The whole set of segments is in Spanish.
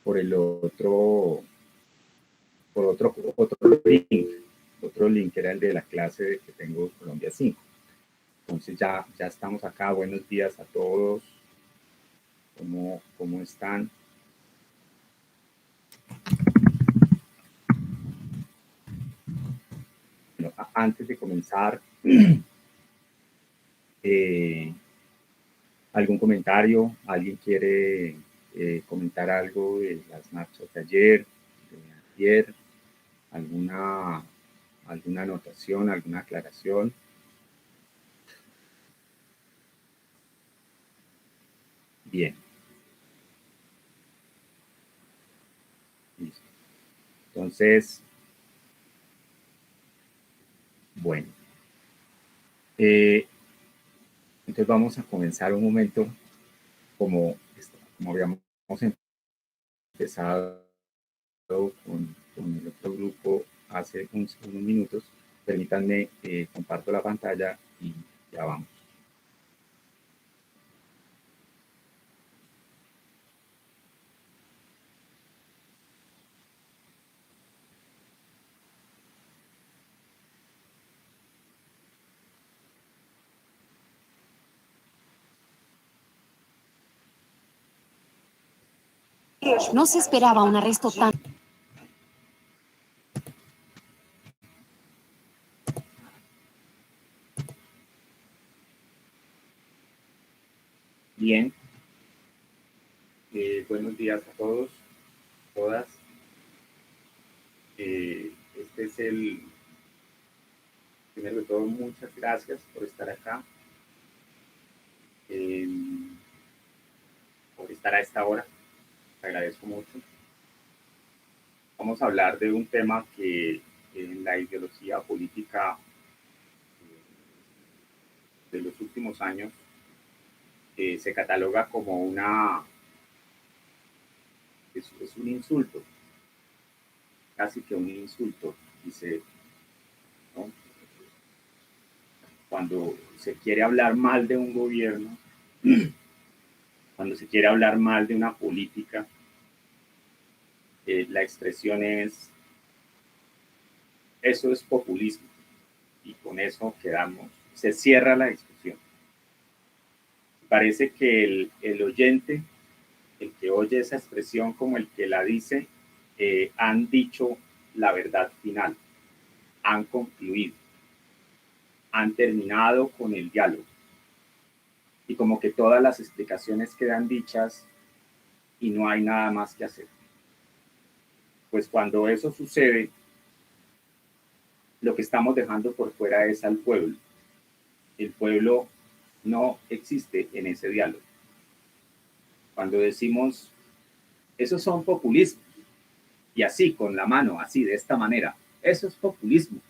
por el otro, por otro link era el de la clase que tengo Colombia 5. Entonces ya estamos acá. Buenos días a todos. ¿Cómo están? Bueno, antes de comenzar, ¿algún comentario? ¿Alguien quiere comentar algo de las marchas de ayer, de ayer? ¿Alguna anotación, alguna aclaración? Bien. Listo. Entonces, bueno. Entonces vamos a comenzar un momento como habíamos empezado con el otro grupo hace unos minutos. Permítanme, comparto la pantalla y ya vamos. No se esperaba un arresto tan... Bien. Buenos días a todos, todas. Este es el... Primero de todo, muchas gracias por estar acá. Por estar a esta hora. Te agradezco mucho. Vamos a hablar de un tema que en la ideología política de los últimos años se cataloga como es un insulto, casi que un insulto, dice, ¿no? Cuando se quiere hablar mal de un gobierno, cuando se quiere hablar mal de una política, la expresión es, eso es populismo, y con eso quedamos, se cierra la discusión. Parece que el oyente, el que oye esa expresión como el que la dice, han dicho la verdad final, han concluido, han terminado con el diálogo. Y como que todas las explicaciones quedan dichas y no hay nada más que hacer. Pues cuando eso sucede, lo que estamos dejando por fuera es al pueblo. El pueblo no existe en ese diálogo. Cuando decimos, esos son populismos, y así, con la mano, así, de esta manera, eso es populismo.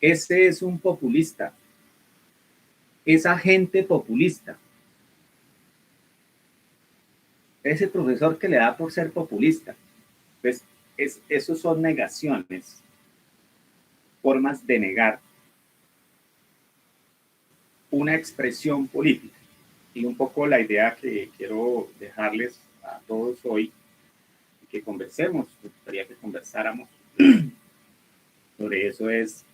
Ese es un populista. Esa gente populista. Ese profesor que le da por ser populista. Pues esos son negaciones, formas de negar una expresión política. Y un poco la idea que quiero dejarles a todos hoy, que conversemos, me gustaría que conversáramos sobre eso, es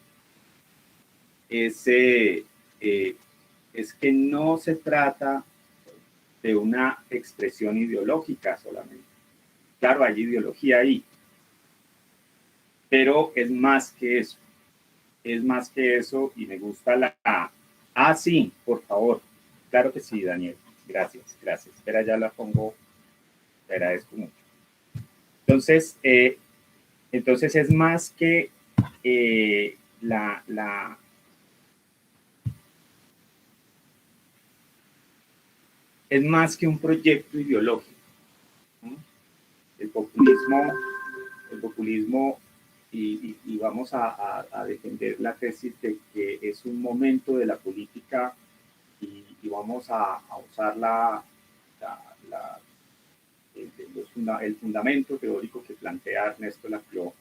que no se trata de una expresión ideológica solamente. Claro, hay ideología ahí, pero es más que eso. Es más que eso y me gusta la... Ah, sí, por favor. Claro que sí, Daniel. Gracias. Espera, ya la pongo. Te agradezco mucho. Entonces es más que es más que un proyecto ideológico, ¿no? El populismo y vamos a defender la tesis de que es un momento de la política y vamos a usar el fundamento teórico que plantea Ernesto Lafleur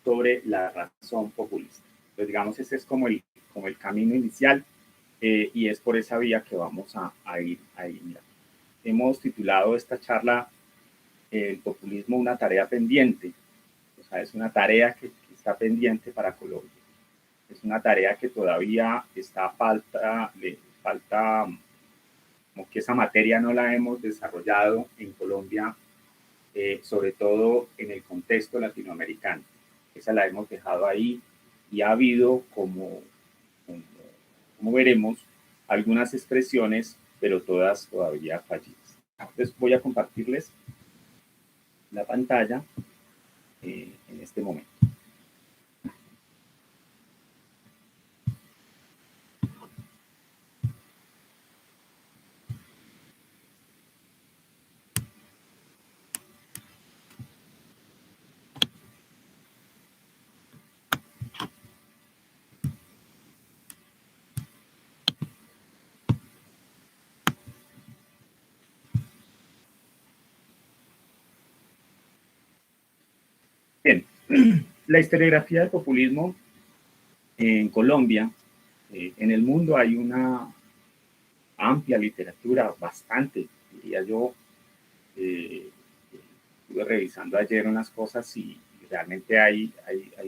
sobre la razón populista. Entonces, digamos, ese es como el camino inicial y es por esa vía que vamos a ir. Mira. Hemos titulado esta charla el populismo una tarea pendiente, o sea, es una tarea que está pendiente para Colombia. Es una tarea que todavía le falta, como que esa materia no la hemos desarrollado en Colombia, sobre todo en el contexto latinoamericano. Esa la hemos dejado ahí y ha habido, como veremos, algunas expresiones, pero todas todavía fallidas. Entonces voy a compartirles la pantalla en este momento. Bien, la historiografía del populismo en Colombia, en el mundo hay una amplia literatura, bastante, diría yo. Estuve revisando ayer unas cosas y realmente hay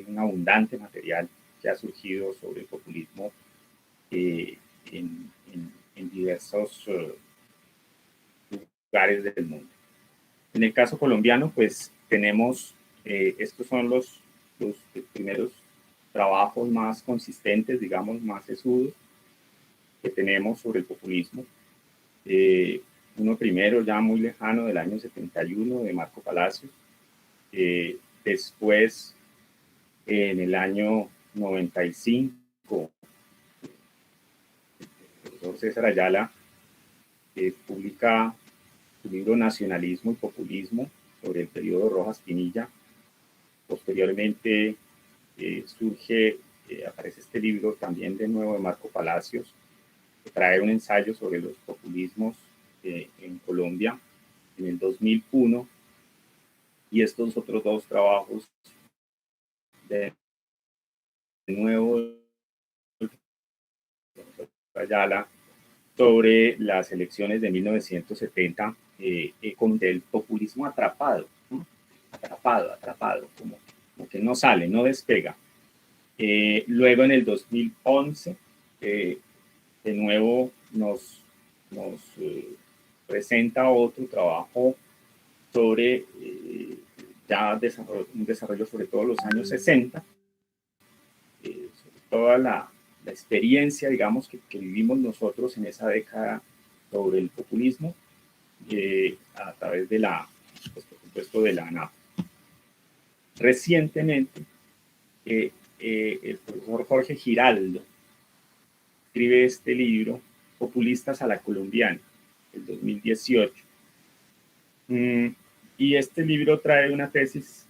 un abundante material que ha surgido sobre el populismo en diversos lugares del mundo. En el caso colombiano, pues tenemos, estos son los primeros trabajos más consistentes, digamos, más sesudos que tenemos sobre el populismo. Uno primero, ya muy lejano, del año 71, de Marco Palacios. Después, en el año 95, el profesor César Ayala publica su libro Nacionalismo y Populismo sobre el periodo Rojas Pinilla. Posteriormente aparece este libro también de nuevo de Marco Palacios, que trae un ensayo sobre los populismos en Colombia en el 2001, y estos otros dos trabajos de nuevo Ayala sobre las elecciones de 1970 con el populismo atrapado, ¿no? atrapado, como que no sale, no despega. Luego en el 2011 de nuevo nos presenta otro trabajo sobre ya un desarrollo sobre todo los años 60, sobre toda la experiencia, digamos, que vivimos nosotros en esa década sobre el populismo, a través de pues, por supuesto, de la ANAP. Recientemente, el profesor Jorge Giraldo escribe este libro, Populistas a la Colombiana, el 2018. Y este libro trae una tesis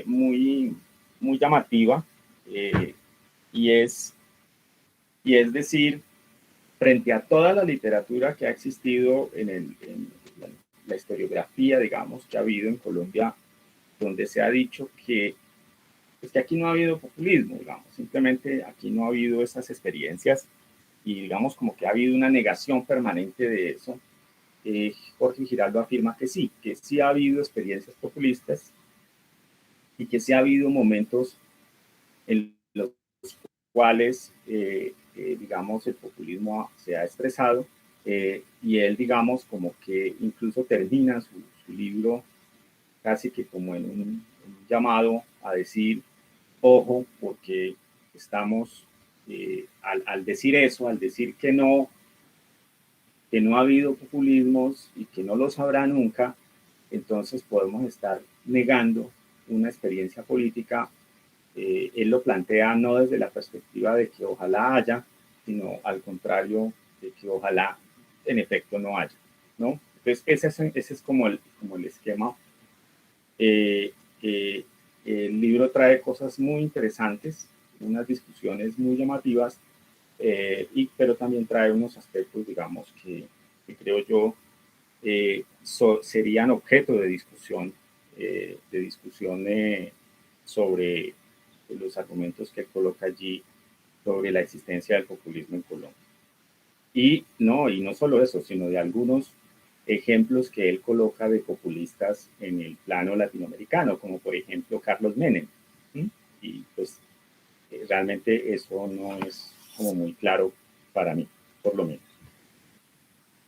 muy llamativa, y es decir, frente a toda la literatura que ha existido en la historiografía, digamos, que ha habido en Colombia, donde se ha dicho que, pues, que aquí no ha habido populismo, digamos, simplemente aquí no ha habido esas experiencias, y digamos como que ha habido una negación permanente de eso. Jorge Giraldo afirma que sí ha habido experiencias populistas y que sí ha habido momentos en los cuales, digamos, el populismo se ha expresado, y él, digamos, como que incluso termina su libro casi que como en un llamado a decir, ojo, porque estamos, al decir eso, al decir que no ha habido populismos y que no los habrá nunca, entonces podemos estar negando una experiencia política. Él lo plantea no desde la perspectiva de que ojalá haya, sino al contrario, de que ojalá en efecto no haya, ¿no? Entonces ese es como el esquema. El libro trae cosas muy interesantes, unas discusiones muy llamativas, pero también trae unos aspectos, digamos, que creo yo serían objeto de discusión, sobre los argumentos que coloca allí sobre la existencia del populismo en Colombia. Y no solo eso, sino de algunos ejemplos que él coloca de populistas en el plano latinoamericano, como por ejemplo Carlos Menem. ¿Sí? Y pues realmente eso no es como muy claro para mí, por lo menos.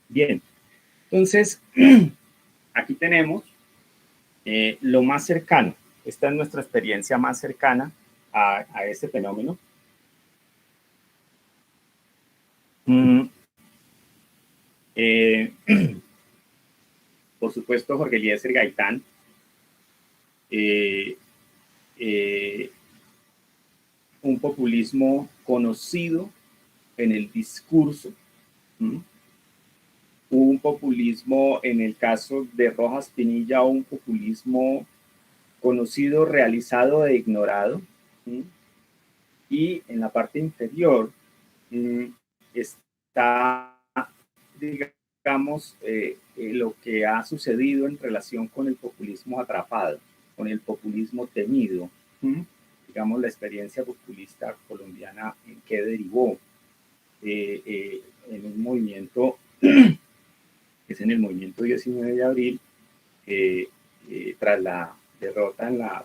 Bien, entonces aquí tenemos lo más cercano. Esta es nuestra experiencia más cercana a este fenómeno. Eh, por supuesto, Jorge Eliezer Gaitán, un populismo conocido en el discurso, un populismo en el caso de Rojas Pinilla, un populismo conocido, realizado e ignorado, y en la parte inferior está, digamos, lo que ha sucedido en relación con el populismo atrapado, con el populismo temido, digamos, la experiencia populista colombiana en qué derivó en un movimiento que es en el movimiento 19 de abril, tras la derrota la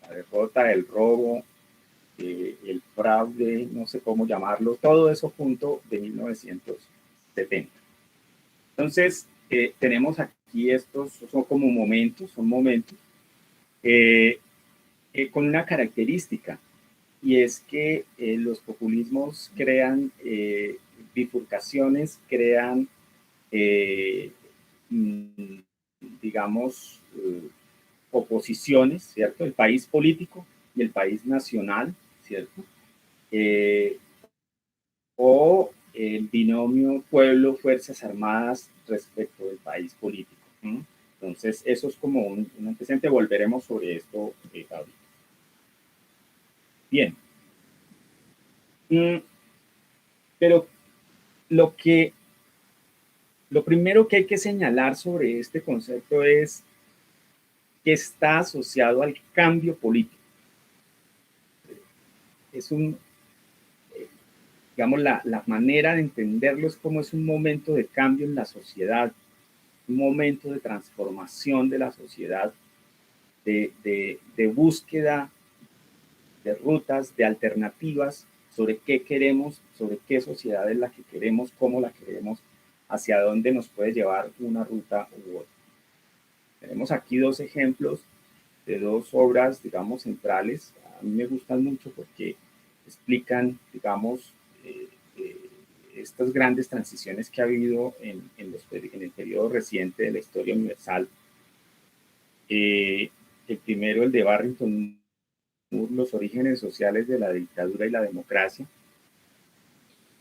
derrota, el robo, el fraude, no sé cómo llamarlo, todo eso junto de 1970. Entonces, tenemos aquí estos, son como momentos, son momentos con una característica, y es que los populismos crean bifurcaciones, crean, digamos, oposiciones, ¿cierto? El país político y el país nacional, ¿cierto? O el binomio pueblo-fuerzas armadas respecto del país político. Entonces, eso es como un antecedente. Volveremos sobre esto ahorita. Bien. Pero lo primero que hay que señalar sobre este concepto es que está asociado al cambio político. Es digamos, la manera de entenderlo es como es un momento de cambio en la sociedad, un momento de transformación de la sociedad, de búsqueda de rutas, de alternativas sobre qué queremos, sobre qué sociedad es la que queremos, cómo la queremos, hacia dónde nos puede llevar una ruta u otra. Tenemos aquí dos ejemplos de dos obras, digamos, centrales. A mí me gustan mucho porque explican, digamos, estas grandes transiciones que ha habido en el periodo reciente de la historia universal. El primero, el de Barrington Moore, Los orígenes sociales de la dictadura y la democracia.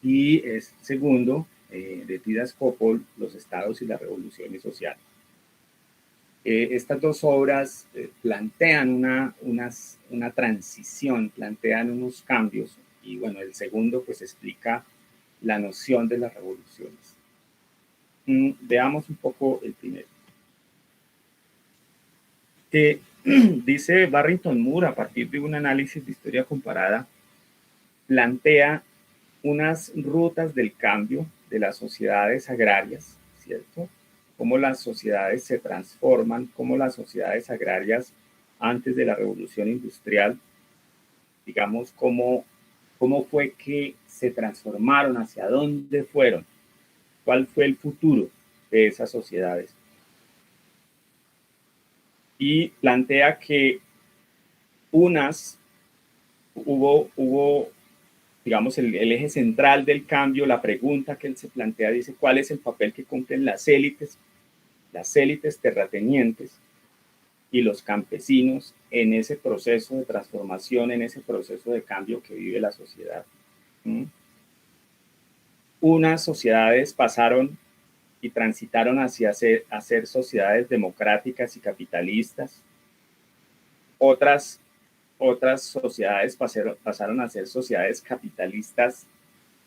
Y el segundo, de Tidas Kopol, Los estados y las revoluciones sociales. Estas dos obras plantean una transición, plantean unos cambios, y bueno, el segundo pues explica la noción de las revoluciones. Veamos un poco el primero. Dice Barrington Moore, a partir de un análisis de historia comparada, plantea unas rutas del cambio de las sociedades agrarias, ¿cierto? Cómo las sociedades se transforman, cómo las sociedades agrarias antes de la revolución industrial, digamos, cómo fue que se transformaron, hacia dónde fueron, cuál fue el futuro de esas sociedades. Y plantea que hubo digamos, el eje central del cambio, la pregunta que él se plantea, dice, ¿cuál es el papel que cumplen las élites terratenientes y los campesinos en ese proceso de transformación, en ese proceso de cambio que vive la sociedad? Unas sociedades pasaron y transitaron hacia ser sociedades democráticas y capitalistas. Otras sociedades pasaron a ser sociedades capitalistas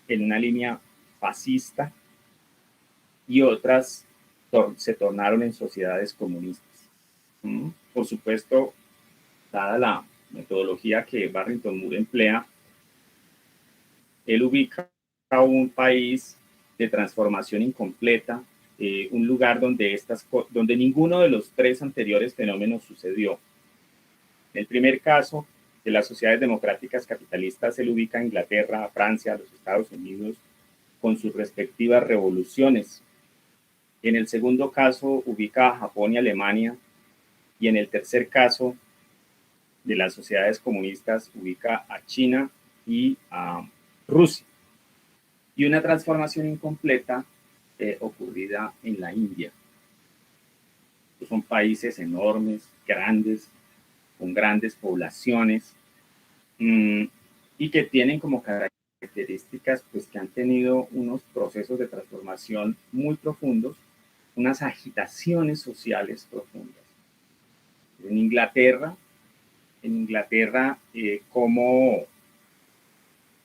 en una línea fascista, y otras se tornaron en sociedades comunistas. Por supuesto, dada la metodología que Barrington Moore emplea, él ubica a un país de transformación incompleta, un lugar donde ninguno de los tres anteriores fenómenos sucedió. En el primer caso, de las sociedades democráticas capitalistas, se le ubica a Inglaterra, a Francia, a los Estados Unidos, con sus respectivas revoluciones. En el segundo caso, ubica a Japón y Alemania. Y en el tercer caso, de las sociedades comunistas, ubica a China y a Rusia. Y una transformación incompleta ocurrida en la India. Son países enormes, grandes, con grandes poblaciones, y que tienen como características pues, que han tenido unos procesos de transformación muy profundos, unas agitaciones sociales profundas. En Inglaterra, como,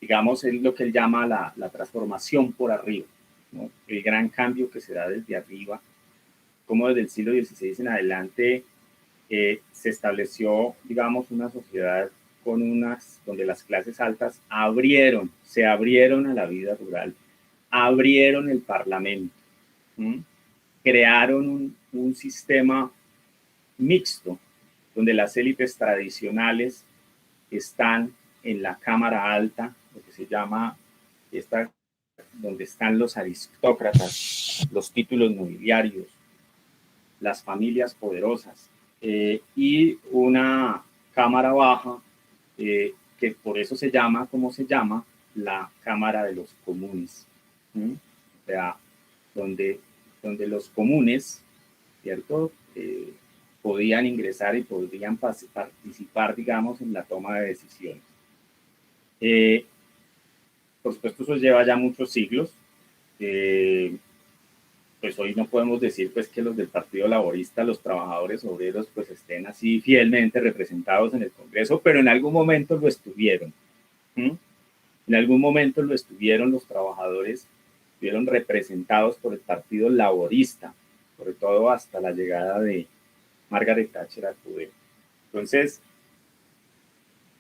digamos, es lo que él llama la transformación por arriba, ¿no? El gran cambio que se da desde arriba, como desde el siglo XVI en adelante se estableció, digamos, una sociedad donde las clases altas se abrieron a la vida rural, abrieron el parlamento, crearon un sistema mixto, donde las élites tradicionales están en la cámara alta, lo que se llama donde están los aristócratas, los títulos nobiliarios, las familias poderosas, y una cámara baja, que por eso se llama, como se llama, la Cámara de los Comunes, o sea, donde los comunes, ¿cierto?, podían ingresar y podrían participar, digamos, en la toma de decisiones. Por supuesto, eso lleva ya muchos siglos. Pues hoy no podemos decir pues que los del Partido Laborista, los trabajadores obreros, pues estén así fielmente representados en el Congreso, pero en algún momento lo estuvieron. En algún momento lo estuvieron los trabajadores, estuvieron representados por el Partido Laborista, sobre todo hasta la llegada de Margaret Thatcher al poder. Entonces,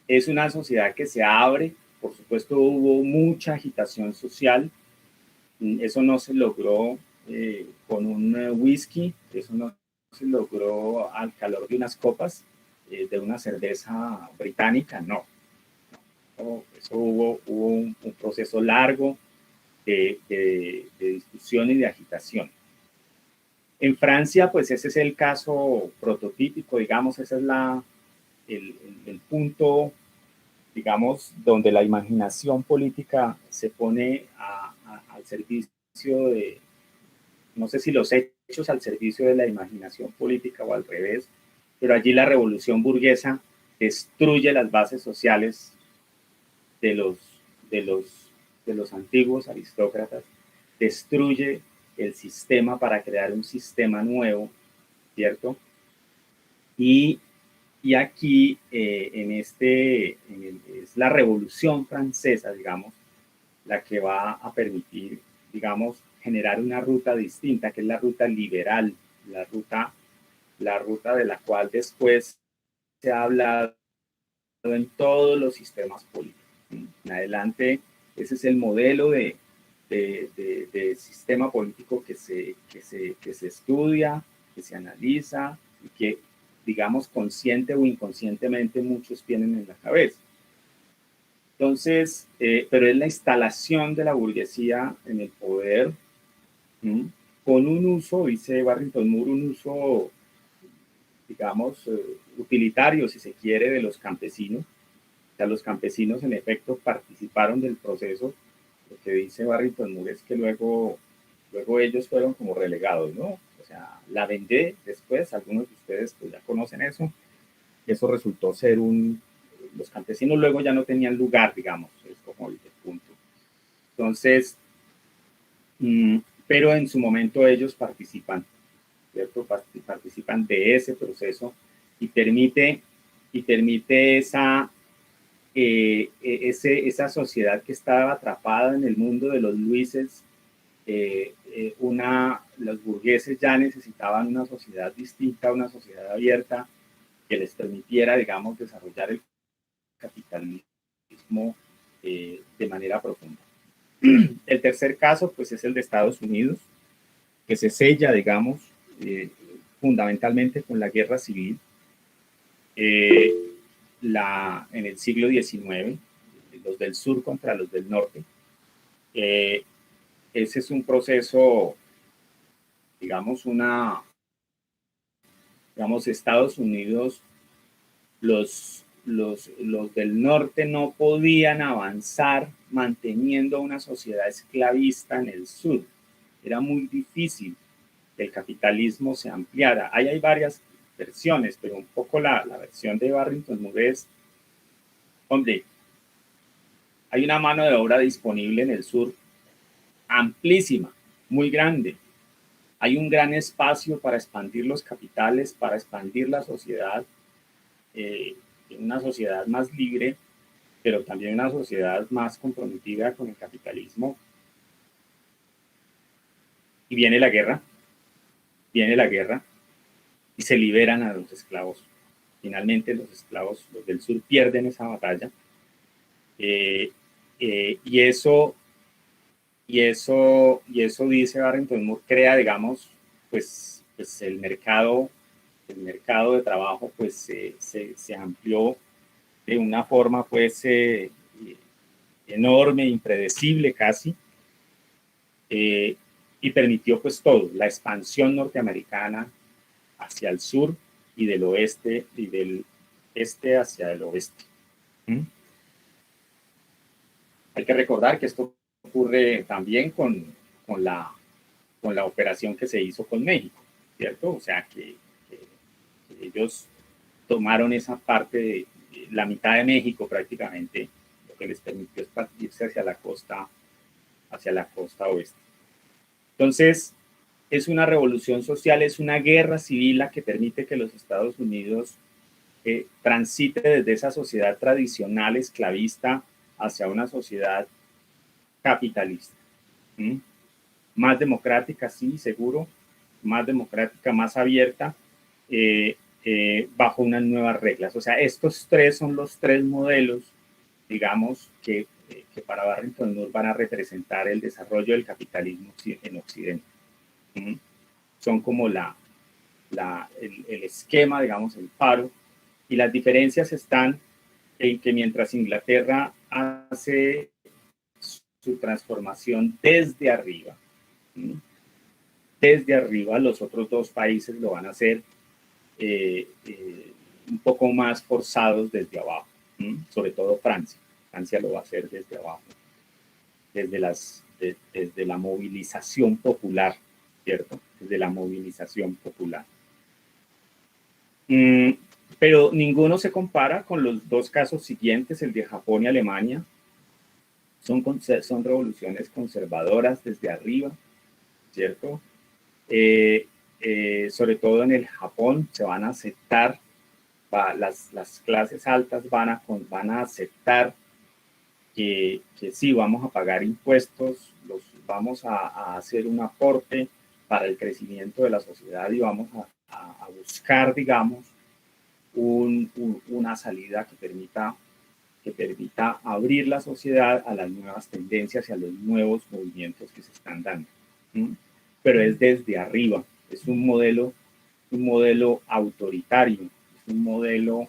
es una sociedad que se abre, por supuesto hubo mucha agitación social, eso no se logró con un whisky, eso no se logró al calor de unas copas de una cerveza británica, no. Eso hubo un proceso largo de discusión y de agitación. En Francia, pues ese es el caso prototípico, digamos, ese es el punto, digamos, donde la imaginación política se pone al servicio de, no sé si los hechos al servicio de la imaginación política o al revés, pero allí la revolución burguesa destruye las bases sociales de los antiguos aristócratas, destruye el sistema para crear un sistema nuevo, ¿cierto? Y aquí es la Revolución Francesa, digamos, la que va a permitir, digamos, generar una ruta distinta, que es la ruta liberal, la ruta de la cual después se ha hablado en todos los sistemas políticos. En adelante, ese es el modelo de sistema político que se estudia, que se analiza y que, digamos, consciente o inconscientemente muchos tienen en la cabeza. Entonces, pero es la instalación de la burguesía en el poder, con un uso, dice Barrington Moore, un uso, digamos, utilitario, si se quiere, de los campesinos. O sea, los campesinos en efecto participaron del proceso. Lo que dice Barrington Moore es que luego ellos fueron como relegados, ¿no? O sea, la Vendée después, algunos de ustedes pues ya conocen eso, eso resultó ser los campesinos luego ya no tenían lugar, digamos, es como el punto. Entonces, pero en su momento ellos participan, ¿cierto? Participan de ese proceso y permite esa sociedad que estaba atrapada en el mundo de los Luises. Los burgueses ya necesitaban una sociedad distinta, una sociedad abierta que les permitiera, digamos, desarrollar el capitalismo de manera profunda. El tercer caso, pues, es el de Estados Unidos. que se sella, digamos, fundamentalmente con la guerra civil en el siglo XIX, los del sur contra los del norte. Ese es un proceso, digamos, Estados Unidos, los del norte no podían avanzar manteniendo una sociedad esclavista en el sur. Era muy difícil que el capitalismo se ampliara. Ahí hay varias versiones, pero un poco la versión de Barrington Moore es, hombre, hay una mano de obra disponible en el sur amplísima, muy grande. Hay un gran espacio para expandir los capitales, para expandir la sociedad, una sociedad más libre, pero también una sociedad más comprometida con el capitalismo. Y viene la guerra y se liberan a los esclavos. Finalmente los esclavos, los del sur, pierden esa batalla. Y eso dice Barrington Moore, crea, digamos, pues el mercado de trabajo pues se amplió de una forma pues enorme, impredecible casi, y permitió pues todo, la expansión norteamericana hacia el sur y del oeste y del este hacia el oeste. Hay que recordar que esto ocurre también con la operación que se hizo con México, ¿cierto? O sea, que ellos tomaron esa parte de la mitad de México prácticamente, lo que les permitió expandirse hacia la costa oeste. Entonces, es una revolución social, es una guerra civil la que permite que los Estados Unidos transite desde esa sociedad tradicional esclavista hacia una sociedad capitalista. Más democrática, sí, seguro, más democrática, más abierta, bajo unas nuevas reglas. O sea, estos tres son los tres modelos, digamos, que para Barrington Moore van a representar el desarrollo del capitalismo en Occidente. Son como el esquema, digamos, el faro, y las diferencias están en que mientras Inglaterra hace su transformación desde arriba, los otros dos países lo van a hacer un poco más forzados desde abajo, sobre todo Francia. Francia lo va a hacer desde abajo, desde la movilización popular, ¿cierto? Desde la movilización popular. Pero ninguno se compara con los dos casos siguientes, el de Japón y Alemania. Son revoluciones conservadoras desde arriba, ¿cierto? Sobre todo en el Japón se van a aceptar, las clases altas van a aceptar que sí, vamos a pagar impuestos, vamos a hacer un aporte para el crecimiento de la sociedad y vamos a buscar, digamos, una salida que permita abrir la sociedad a las nuevas tendencias y a los nuevos movimientos que se están dando. Pero es desde arriba, es un modelo autoritario, es un modelo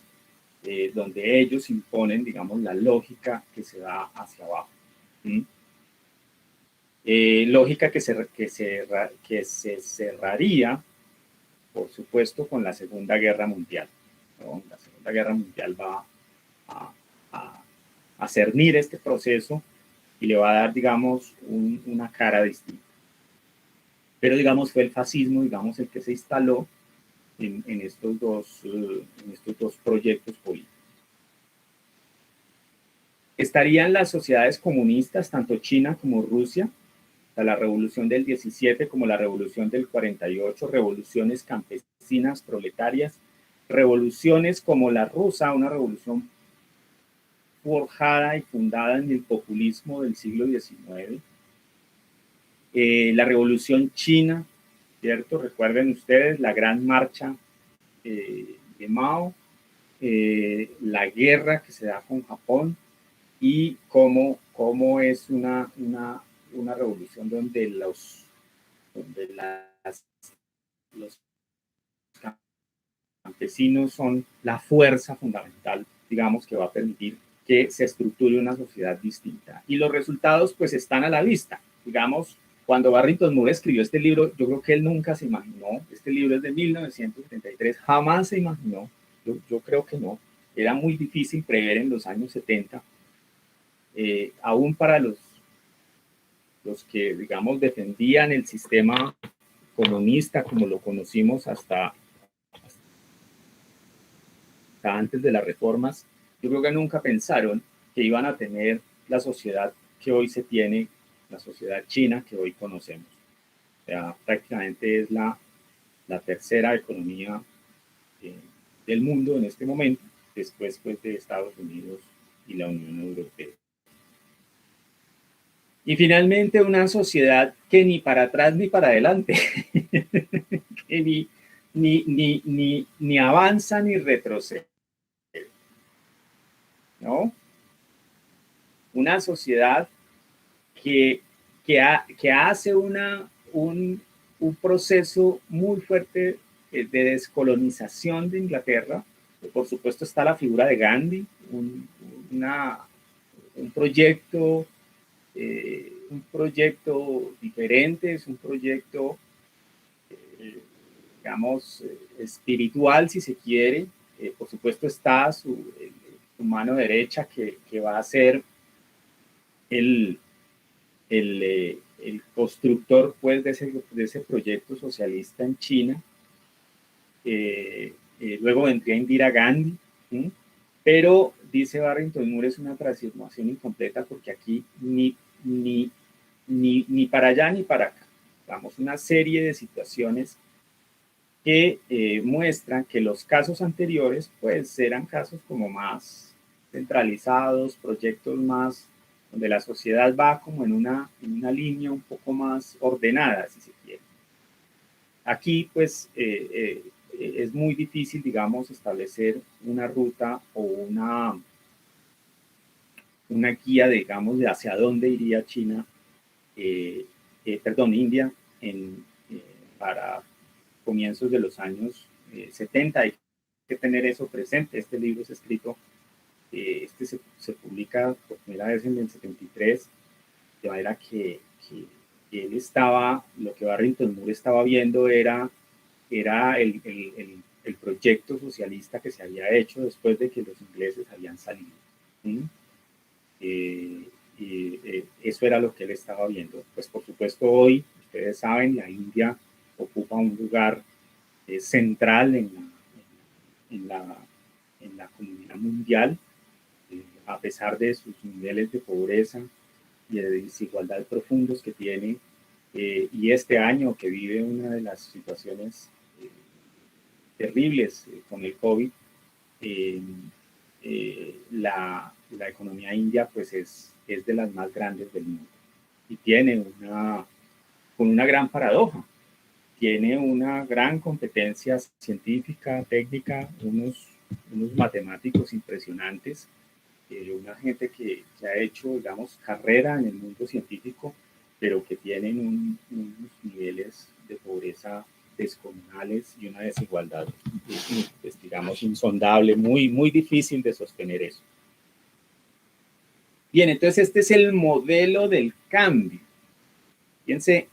donde ellos imponen, digamos, la lógica que se da hacia abajo. Lógica que se cerraría, por supuesto, con la Segunda Guerra Mundial, ¿no? La Segunda Guerra Mundial va a cernir este proceso y le va a dar, digamos, una cara distinta. Pero, digamos, fue el fascismo, digamos, el que se instaló en estos dos proyectos políticos. Estarían las sociedades comunistas, tanto China como Rusia, la revolución del 17 como la revolución del 48, revoluciones campesinas, proletarias, revoluciones como la rusa, una revolución forjada y fundada en el populismo del siglo XIX, la revolución china, ¿cierto? Recuerden ustedes la gran marcha de Mao, la guerra que se da con Japón y cómo es una revolución donde donde los campesinos son la fuerza fundamental, digamos, que va a permitir que se estructure una sociedad distinta. Y los resultados pues están a la vista. Digamos, cuando Barrington Moore escribió este libro, yo creo que él nunca se imaginó, este libro es de 1973, jamás se imaginó, yo creo que no, era muy difícil prever en los años 70, aún para los que, digamos, defendían el sistema comunista como lo conocimos hasta antes de las reformas, yo creo que nunca pensaron que iban a tener la sociedad que hoy se tiene, la sociedad china que hoy conocemos. O sea, prácticamente es la tercera economía del mundo en este momento, después pues, de Estados Unidos y la Unión Europea. Y finalmente una sociedad que ni para atrás ni para adelante, que ni avanza ni retrocede, ¿no? Una sociedad que hace un proceso muy fuerte de descolonización de Inglaterra. Por supuesto está la figura de Gandhi, un proyecto diferente, es un proyecto, digamos, espiritual, si se quiere. Por supuesto está su mano derecha, que va a ser el constructor pues, de ese proyecto socialista en China. Luego vendría Indira Gandhi, ¿sí? Pero dice Barrington Moore, es una transformación incompleta porque aquí ni para allá ni para acá. Vamos, una serie de situaciones que muestran que los casos anteriores pues eran casos como más centralizados, proyectos más donde la sociedad va como en una línea un poco más ordenada, si se quiere. Aquí pues es muy difícil, digamos, establecer una ruta o una guía, digamos, de hacia dónde iría India para comienzos de los años 70. Hay que tener eso presente. Este libro es escrito, se publica por primera vez en el 73, de manera que él estaba, lo que Barrington Moore estaba viendo era el proyecto socialista que se había hecho después de que los ingleses habían salido. ¿Sí? Eso era lo que él estaba viendo. Pues por supuesto hoy, ustedes saben, la India ocupa un lugar central en la comunidad mundial, a pesar de sus niveles de pobreza y de desigualdad profundos que tiene, y este año que vive una de las situaciones terribles con el COVID, la economía india pues es de las más grandes del mundo y tiene una gran paradoja. Tiene una gran competencia científica, técnica, unos matemáticos impresionantes, una gente que ha hecho, digamos, carrera en el mundo científico, pero que tienen unos niveles de pobreza descomunales y una desigualdad, pues, digamos, insondable, muy, muy difícil de sostener eso. Bien, entonces este es el modelo del cambio. Fíjense,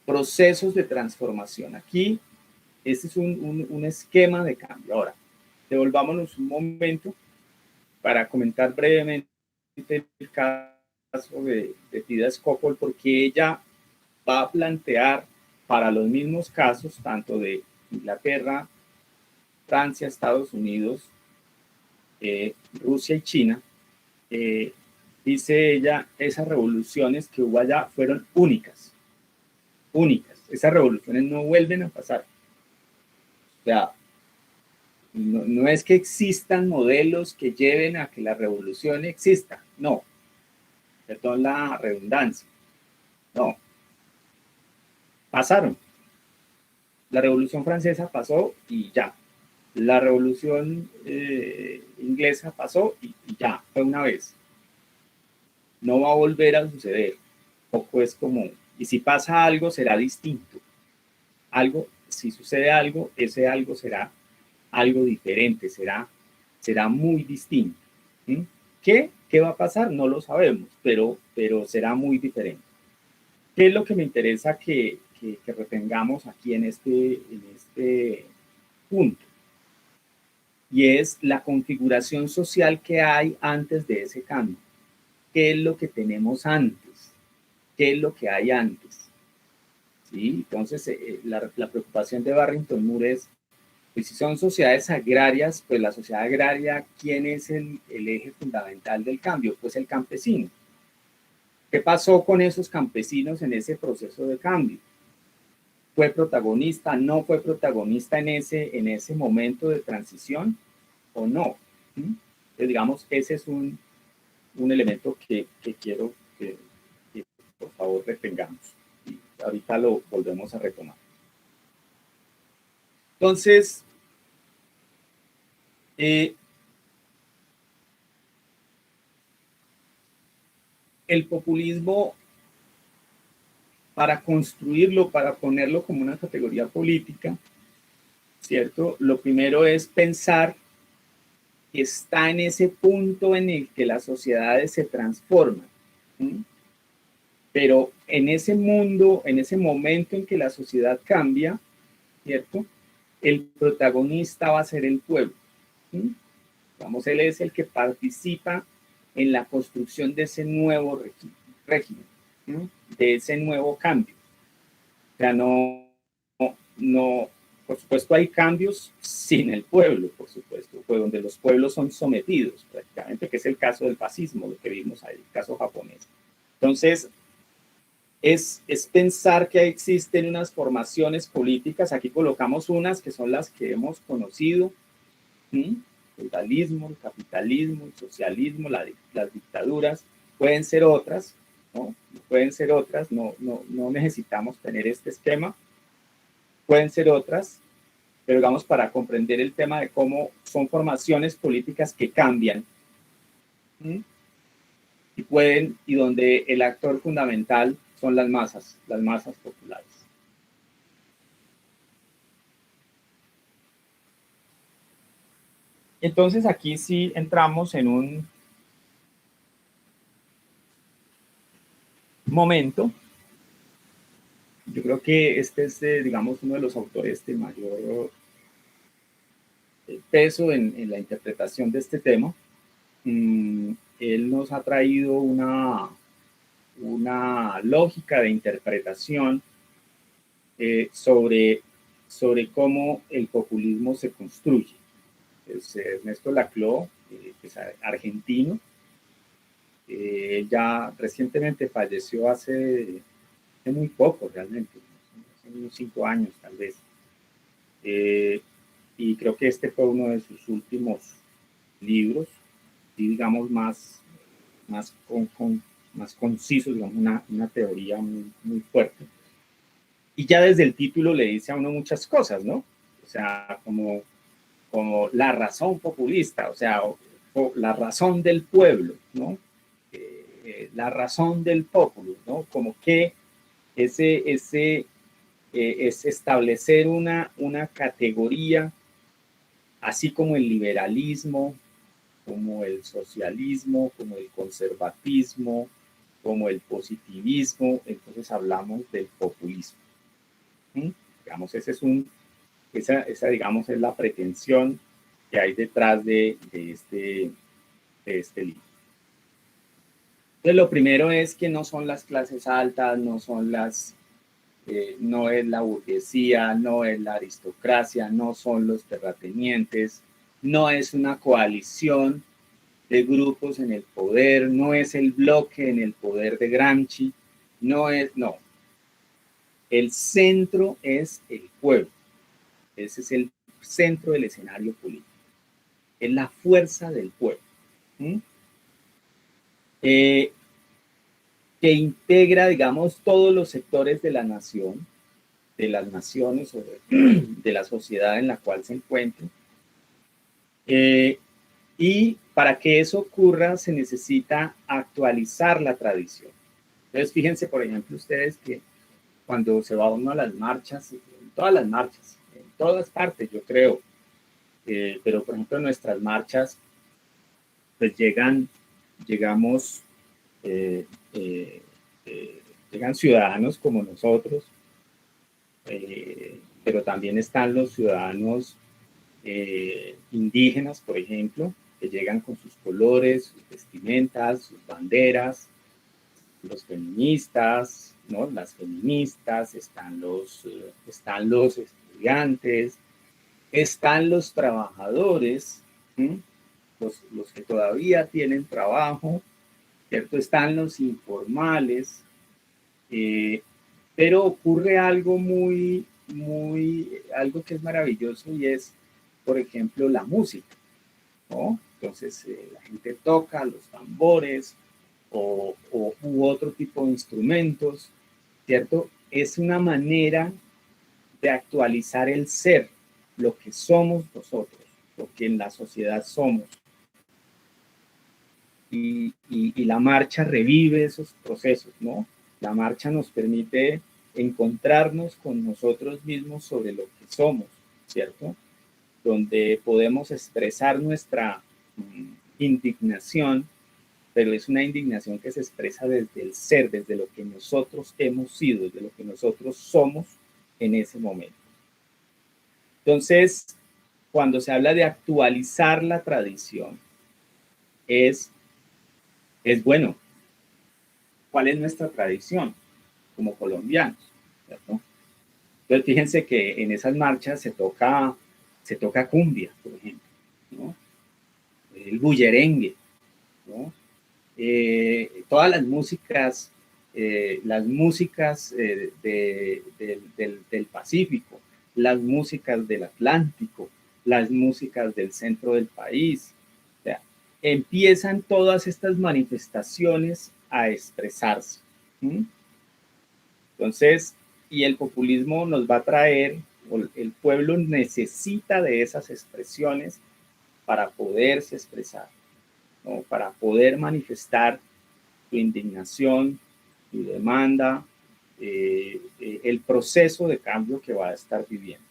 procesos de transformación. Aquí, este es un esquema de cambio. Ahora, devolvámonos un momento para comentar brevemente el caso de Frida Scofield, porque ella va a plantear para los mismos casos, tanto de Inglaterra, Francia, Estados Unidos, Rusia y China, dice ella, esas revoluciones que hubo allá fueron únicas. Esas revoluciones no vuelven a pasar. O sea, no es que existan modelos que lleven a que la revolución exista, no. Perdón la redundancia. No. Pasaron. La Revolución Francesa pasó y ya. La Revolución Inglesa pasó y ya, fue una vez. No va a volver a suceder. Poco es como Y si pasa algo, será distinto. Algo, si sucede algo, ese algo será algo diferente, será muy distinto. ¿Mm? ¿Qué va a pasar? No lo sabemos, pero será muy diferente. ¿Qué es lo que me interesa que retengamos aquí en este punto? Y es la configuración social que hay antes de ese cambio. ¿Qué es lo que tenemos antes? ¿Qué es lo que hay antes? ¿Sí? Entonces, la preocupación de Barrington Moore es, pues si son sociedades agrarias, pues la sociedad agraria, ¿quién es el eje fundamental del cambio? Pues el campesino. ¿Qué pasó con esos campesinos en ese proceso de cambio? ¿Fue protagonista? ¿No fue protagonista en ese momento de transición o no? Entonces, digamos, ese es un elemento que quiero que por favor retengamos. Y ahorita lo volvemos a retomar. Entonces, el populismo, para construirlo, para ponerlo como una categoría política, ¿cierto? Lo primero es pensar que está en ese punto en el que las sociedades se transforman. ¿Sí? Pero en ese mundo, en ese momento en que la sociedad cambia, ¿cierto? El protagonista va a ser el pueblo. ¿Sí? Vamos, él es el que participa en la construcción de ese nuevo régimen, ¿sí? De ese nuevo cambio. O sea, no, por supuesto hay cambios sin el pueblo, por supuesto, pues donde los pueblos son sometidos prácticamente, que es el caso del fascismo, lo que vimos ahí, el caso japonés. Entonces, es pensar que existen unas formaciones políticas, aquí colocamos unas que son las que hemos conocido, ¿sí? El feudalismo, el capitalismo, el socialismo, las dictaduras, pueden ser otras, ¿no? Pueden ser otras, no necesitamos tener este esquema, pueden ser otras, pero digamos para comprender el tema de cómo son formaciones políticas que cambian, ¿sí? Y donde el actor fundamental son las masas populares. Entonces aquí sí entramos en un momento. Yo creo que este es, digamos, uno de los autores de mayor peso en la interpretación de este tema. Él nos ha traído una lógica de interpretación sobre cómo el populismo se construye. Es Ernesto Laclau, que es argentino. Ya recientemente falleció hace muy poco, realmente, hace unos 5 años tal vez. Y creo que este fue uno de sus últimos libros, y digamos más conciso, digamos, una teoría muy fuerte. Y ya desde el título le dice a uno muchas cosas, ¿no? O sea, como la razón populista, o sea, o la razón del pueblo, ¿no? La razón del pueblo, ¿no? Como que es establecer una categoría, así como el liberalismo, como el socialismo, como el conservatismo, como el positivismo, entonces hablamos del populismo. ¿Sí? Digamos, esa digamos es la pretensión que hay detrás de este libro. Entonces, lo primero es que no son las clases altas, no es la burguesía, no es la aristocracia, no son los terratenientes, no es una coalición de grupos en el poder, no es el bloque en el poder de Gramsci, no. El centro es el pueblo. Ese es el centro del escenario político. Es la fuerza del pueblo. ¿Mm? Que integra, digamos, todos los sectores de la nación, de las naciones o de la sociedad en la cual se encuentren. Y para que eso ocurra se necesita actualizar la tradición. Entonces, fíjense, por ejemplo, ustedes que cuando se va uno a las marchas, en todas las marchas, en todas partes, yo creo, pero por ejemplo, en nuestras marchas, pues llegamos, eh, eh, llegan ciudadanos como nosotros, pero también están los ciudadanos indígenas, por ejemplo, que llegan con sus colores, sus vestimentas, sus banderas, los feministas, ¿no? Las feministas, están los estudiantes, están los trabajadores, ¿sí? Los que todavía tienen trabajo, ¿cierto? Están los informales, eh, pero ocurre algo algo que es maravilloso y es, por ejemplo, la música, ¿no? Entonces la gente toca los tambores u otro tipo de instrumentos, ¿cierto? Es una manera de actualizar el ser, lo que somos nosotros, lo que en la sociedad somos. Y la marcha revive esos procesos, ¿no? La marcha nos permite encontrarnos con nosotros mismos sobre lo que somos, ¿cierto? Donde podemos expresar nuestra indignación, pero es una indignación que se expresa desde el ser, desde lo que nosotros hemos sido, desde lo que nosotros somos en ese momento. Entonces, cuando se habla de actualizar la tradición, es bueno, ¿cuál es nuestra tradición como colombianos? ¿Cierto? Entonces, fíjense que en esas marchas se toca cumbia, por ejemplo, ¿no? El bullerengue, ¿no? Todas las músicas del Pacífico, las músicas del Atlántico, las músicas del centro del país. O sea, empiezan todas estas manifestaciones a expresarse. Entonces, y el populismo nos va a traer, el pueblo necesita de esas expresiones para poderse expresar, ¿no? Para poder manifestar su indignación, su demanda, el proceso de cambio que va a estar viviendo.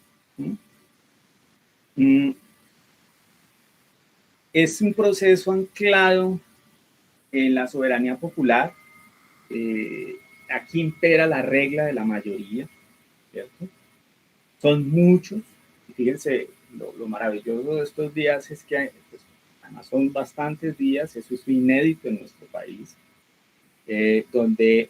Es un proceso anclado en la soberanía popular. Aquí impera la regla de la mayoría, ¿cierto? Son muchos, y fíjense, lo maravilloso de estos días es que pues, además son bastantes días, eso es inédito en nuestro país, donde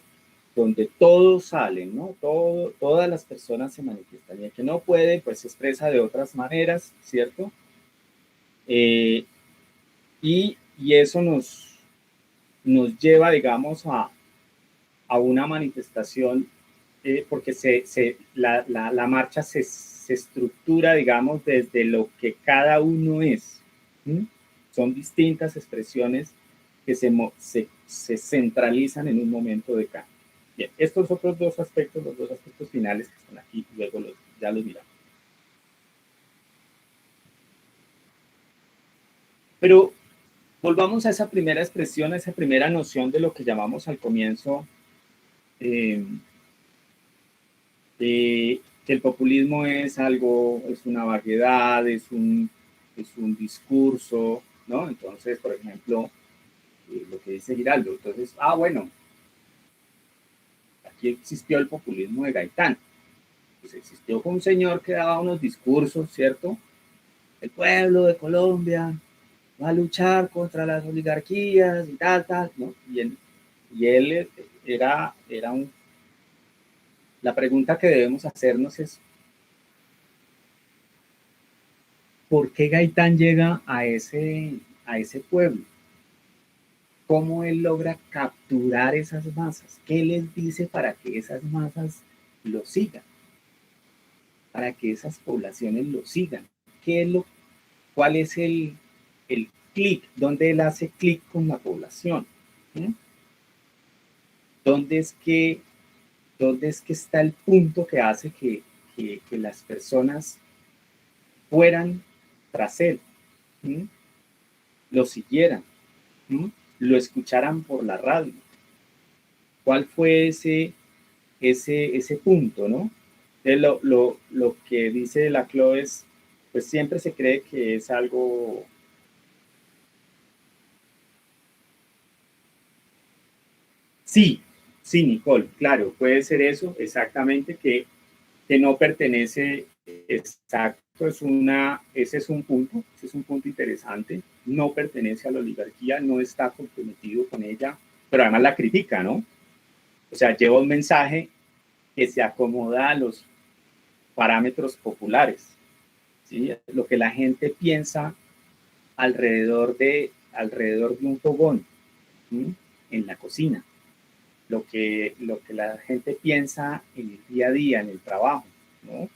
todos salen, ¿no? Todas las personas se manifiestan, y el que no puede, pues se expresa de otras maneras, ¿cierto? Y eso nos lleva, digamos, a una manifestación, porque la marcha se estructura, digamos, desde lo que cada uno es. Son distintas expresiones que se centralizan en un momento de cambio. Bien, estos otros dos aspectos, los dos aspectos finales que están aquí, luego ya los miramos. Pero volvamos a esa primera expresión, a esa primera noción de lo que llamamos al comienzo, que el populismo es algo, es una vaguedad, es un discurso, ¿no? Entonces, por ejemplo, lo que dice Giraldo, entonces, bueno, aquí existió el populismo de Gaitán. Pues existió con un señor que daba unos discursos, ¿cierto? El pueblo de Colombia va a luchar contra las oligarquías y tal, ¿no? Y él era la pregunta que debemos hacernos es, ¿por qué Gaitán llega a ese pueblo? ¿Cómo él logra capturar esas masas? ¿Qué les dice para que esas masas lo sigan? Para que esas poblaciones lo sigan. ¿Cuál es el clic? ¿Dónde él hace clic con la población? ¿Dónde es que está el punto que hace que las personas fueran tras él, lo siguieran, lo escucharan por la radio? ¿Cuál fue ese punto, ¿no? Entonces, lo que dice Laclau es, pues siempre se cree que es algo... Sí, sí, Nicole, claro, puede ser eso, exactamente, que no pertenece, exacto, ese es un punto interesante, no pertenece a la oligarquía, no está comprometido con ella, pero además la critica, ¿no? O sea, lleva un mensaje que se acomoda a los parámetros populares, ¿sí? Lo que la gente piensa alrededor de un fogón, ¿sí? En la cocina, lo que la gente piensa en el día a día, en el trabajo, ¿no?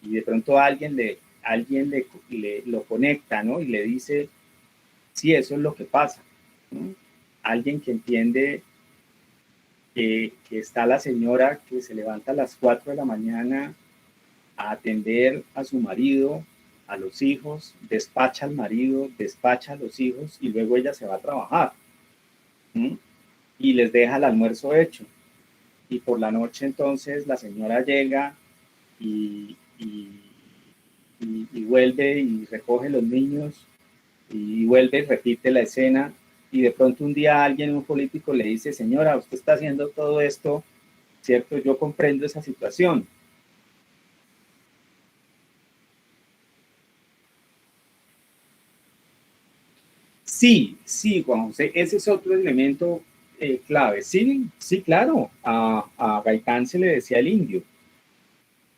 Y de pronto alguien lo conecta, ¿no? Y le dice, sí, eso es lo que pasa, ¿no? Alguien que entiende que está la señora que se levanta a las 4 de la mañana a atender a su marido, a los hijos, despacha al marido, despacha a los hijos y luego ella se va a trabajar, ¿sí? Y les deja el almuerzo hecho. Y por la noche entonces la señora llega y vuelve y recoge los niños y vuelve y repite la escena y de pronto un día alguien, un político le dice, señora, usted está haciendo todo esto, ¿cierto? Yo comprendo esa situación. Sí, sí, Juan José, ese es otro elemento clave. Sí, sí, claro, a Gaitán se le decía el indio,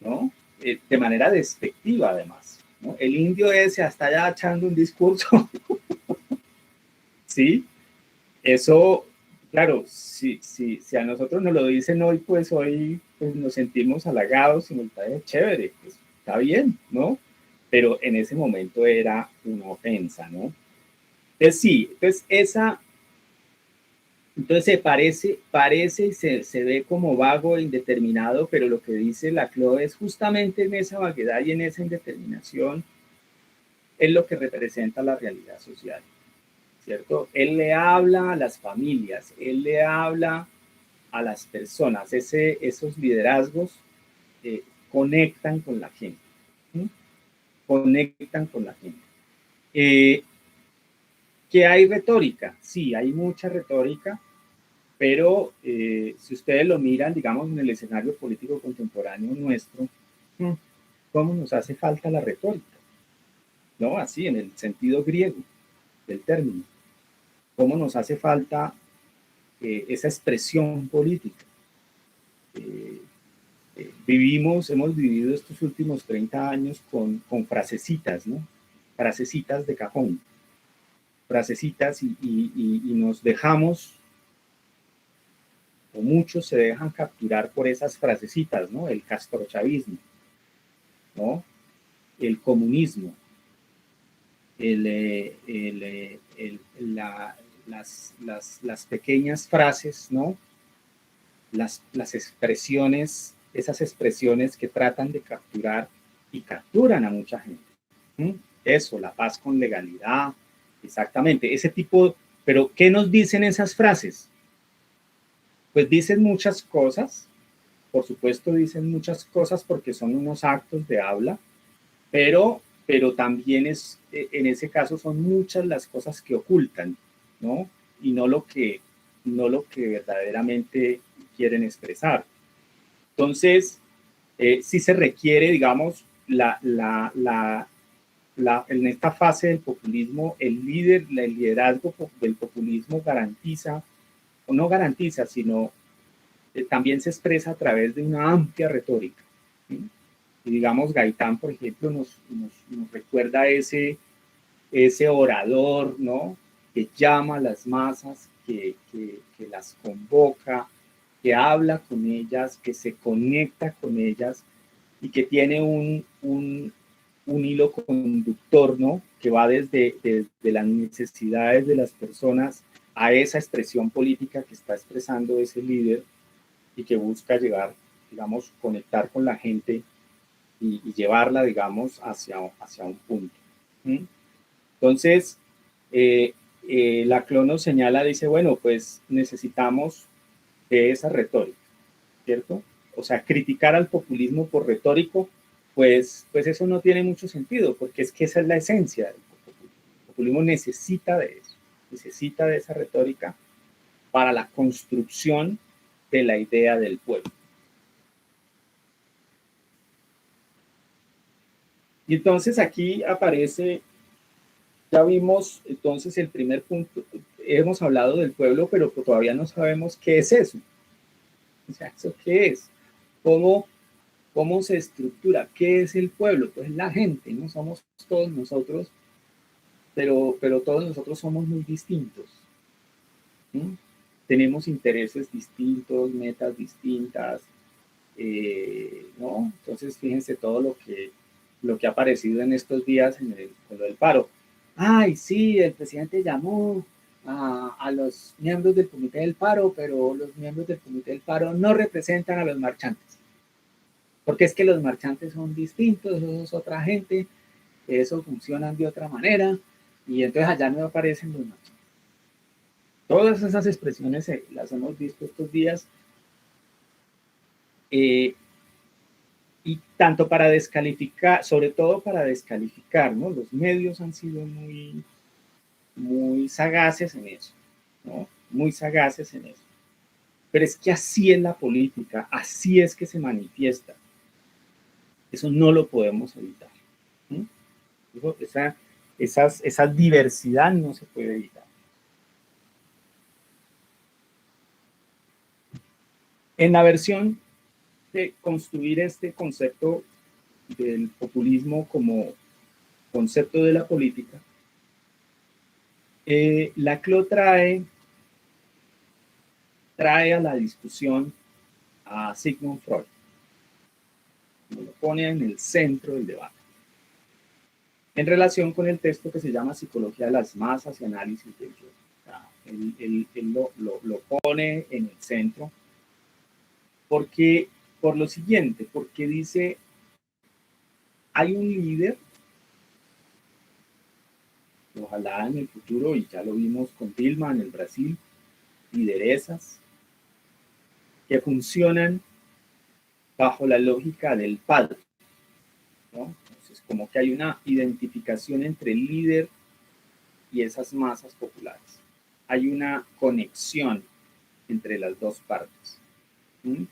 ¿no? De manera despectiva además, ¿no? El indio ese hasta allá echando un discurso, ¿sí? Eso, claro, si a nosotros nos lo dicen hoy, pues hoy pues nos sentimos halagados y nos parece chévere, pues está bien, ¿no? Pero en ese momento era una ofensa, ¿no? Entonces sí, entonces parece y se ve como vago e indeterminado, pero lo que dice Laclau es justamente en esa vaguedad y en esa indeterminación es lo que representa la realidad social, ¿cierto? Él le habla a las familias, él le habla a las personas, esos liderazgos eh, conectan con la gente, ¿sí? Conectan con la gente. Eh, ¿Que hay retórica? Sí, hay mucha retórica, pero si ustedes lo miran, digamos, en el escenario político contemporáneo nuestro, ¿cómo nos hace falta la retórica? ¿No? Así, en el sentido griego del término. ¿Cómo nos hace falta esa expresión política? Eh, hemos vivido estos últimos 30 años con frasecitas, ¿no? Frasecitas de cajón, frasecitas y nos dejamos, o muchos se dejan capturar por esas frasecitas, ¿no? El castrochavismo, ¿no? El comunismo, las pequeñas frases, ¿no? Las expresiones, esas expresiones que tratan de capturar y capturan a mucha gente. ¿Mm? Eso, la paz con legalidad, exactamente, ese tipo, pero ¿qué nos dicen esas frases? Pues dicen muchas cosas, por supuesto dicen muchas cosas porque son unos actos de habla, pero también en ese caso son muchas las cosas que ocultan, ¿no? Y no lo que verdaderamente quieren expresar. Entonces, sí se requiere, digamos, en esta fase del populismo, el liderazgo del populismo garantiza, o no garantiza, sino también se expresa a través de una amplia retórica, ¿sí? Y digamos, Gaitán, por ejemplo, nos recuerda ese orador, ¿no? Que llama a las masas, que las convoca, que habla con ellas, que se conecta con ellas y que tiene un hilo conductor, ¿no? Que va desde las necesidades de las personas a esa expresión política que está expresando ese líder y que busca llegar, digamos, conectar con la gente y llevarla, digamos, hacia un punto. ¿Mm? Entonces, la Clono señala, dice, bueno, pues necesitamos de esa retórica, ¿cierto? O sea, criticar al populismo por retórico, pues eso no tiene mucho sentido, porque es que esa es la esencia del populismo. El populismo necesita de eso, necesita de esa retórica para la construcción de la idea del pueblo. Y entonces aquí aparece, ya vimos entonces el primer punto, hemos hablado del pueblo, pero todavía no sabemos qué es eso. O sea, ¿eso qué es? ¿Cómo se estructura? ¿Qué es el pueblo? Pues la gente, no somos todos nosotros, pero todos nosotros somos muy distintos. ¿Sí? Tenemos intereses distintos, metas distintas, ¿no? Entonces, fíjense todo lo que ha aparecido en estos días con lo del paro. Ay, sí, el presidente llamó a los miembros del comité del paro, pero los miembros del comité del paro no representan a los marchantes. Porque es que los marchantes son distintos, eso es otra gente, eso funcionan de otra manera, y entonces allá no aparecen los marchantes. Todas esas expresiones las hemos visto estos días, y tanto para descalificar, sobre todo para descalificar, ¿no? Los medios han sido muy sagaces en eso, ¿no? Muy sagaces en eso. Pero es que así es la política, así es que se manifiesta. Eso no lo podemos evitar. ¿Sí? Esa diversidad no se puede evitar. En la versión de construir este concepto del populismo como concepto de la política, Laclau trae a la discusión a Sigmund Freud, lo pone en el centro del debate, en relación con el texto que se llama Psicología de las Masas y Análisis del Yo. O sea, él lo pone en el centro por lo siguiente, porque dice, hay un líder, ojalá en el futuro, y ya lo vimos con Dilma en el Brasil, lideresas que funcionan bajo la lógica del padre, ¿no? Entonces, como que hay una identificación entre el líder y esas masas populares. Hay una conexión entre las dos partes. ¿Mm?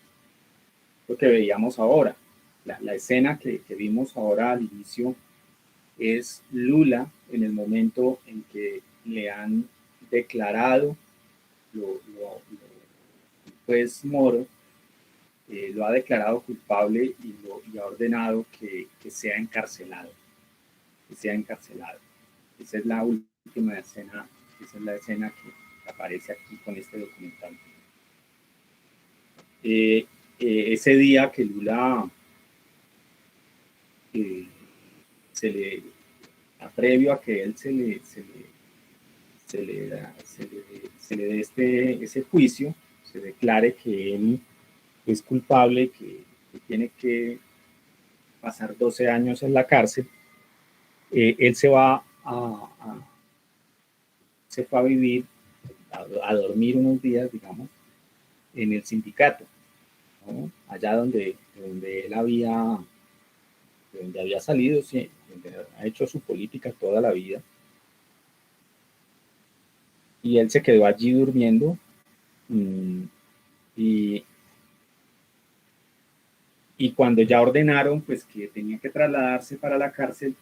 Lo que veíamos ahora, la escena que vimos ahora al inicio es Lula en el momento en que le han declarado, pues Moro lo ha declarado culpable y ha ordenado que sea encarcelado. Que sea encarcelado. Esa es la última escena, esa es la escena que aparece aquí con este documental. Ese día que Lula previo a que él se le dé ese juicio, se declare que él es culpable, que tiene que pasar 12 años en la cárcel, él se fue a vivir, a dormir unos días, digamos, en el sindicato, ¿no? Allá donde él había salido, sí, donde ha hecho su política toda la vida. Y él se quedó allí durmiendo, y cuando ya ordenaron pues que tenía que trasladarse para la cárcel,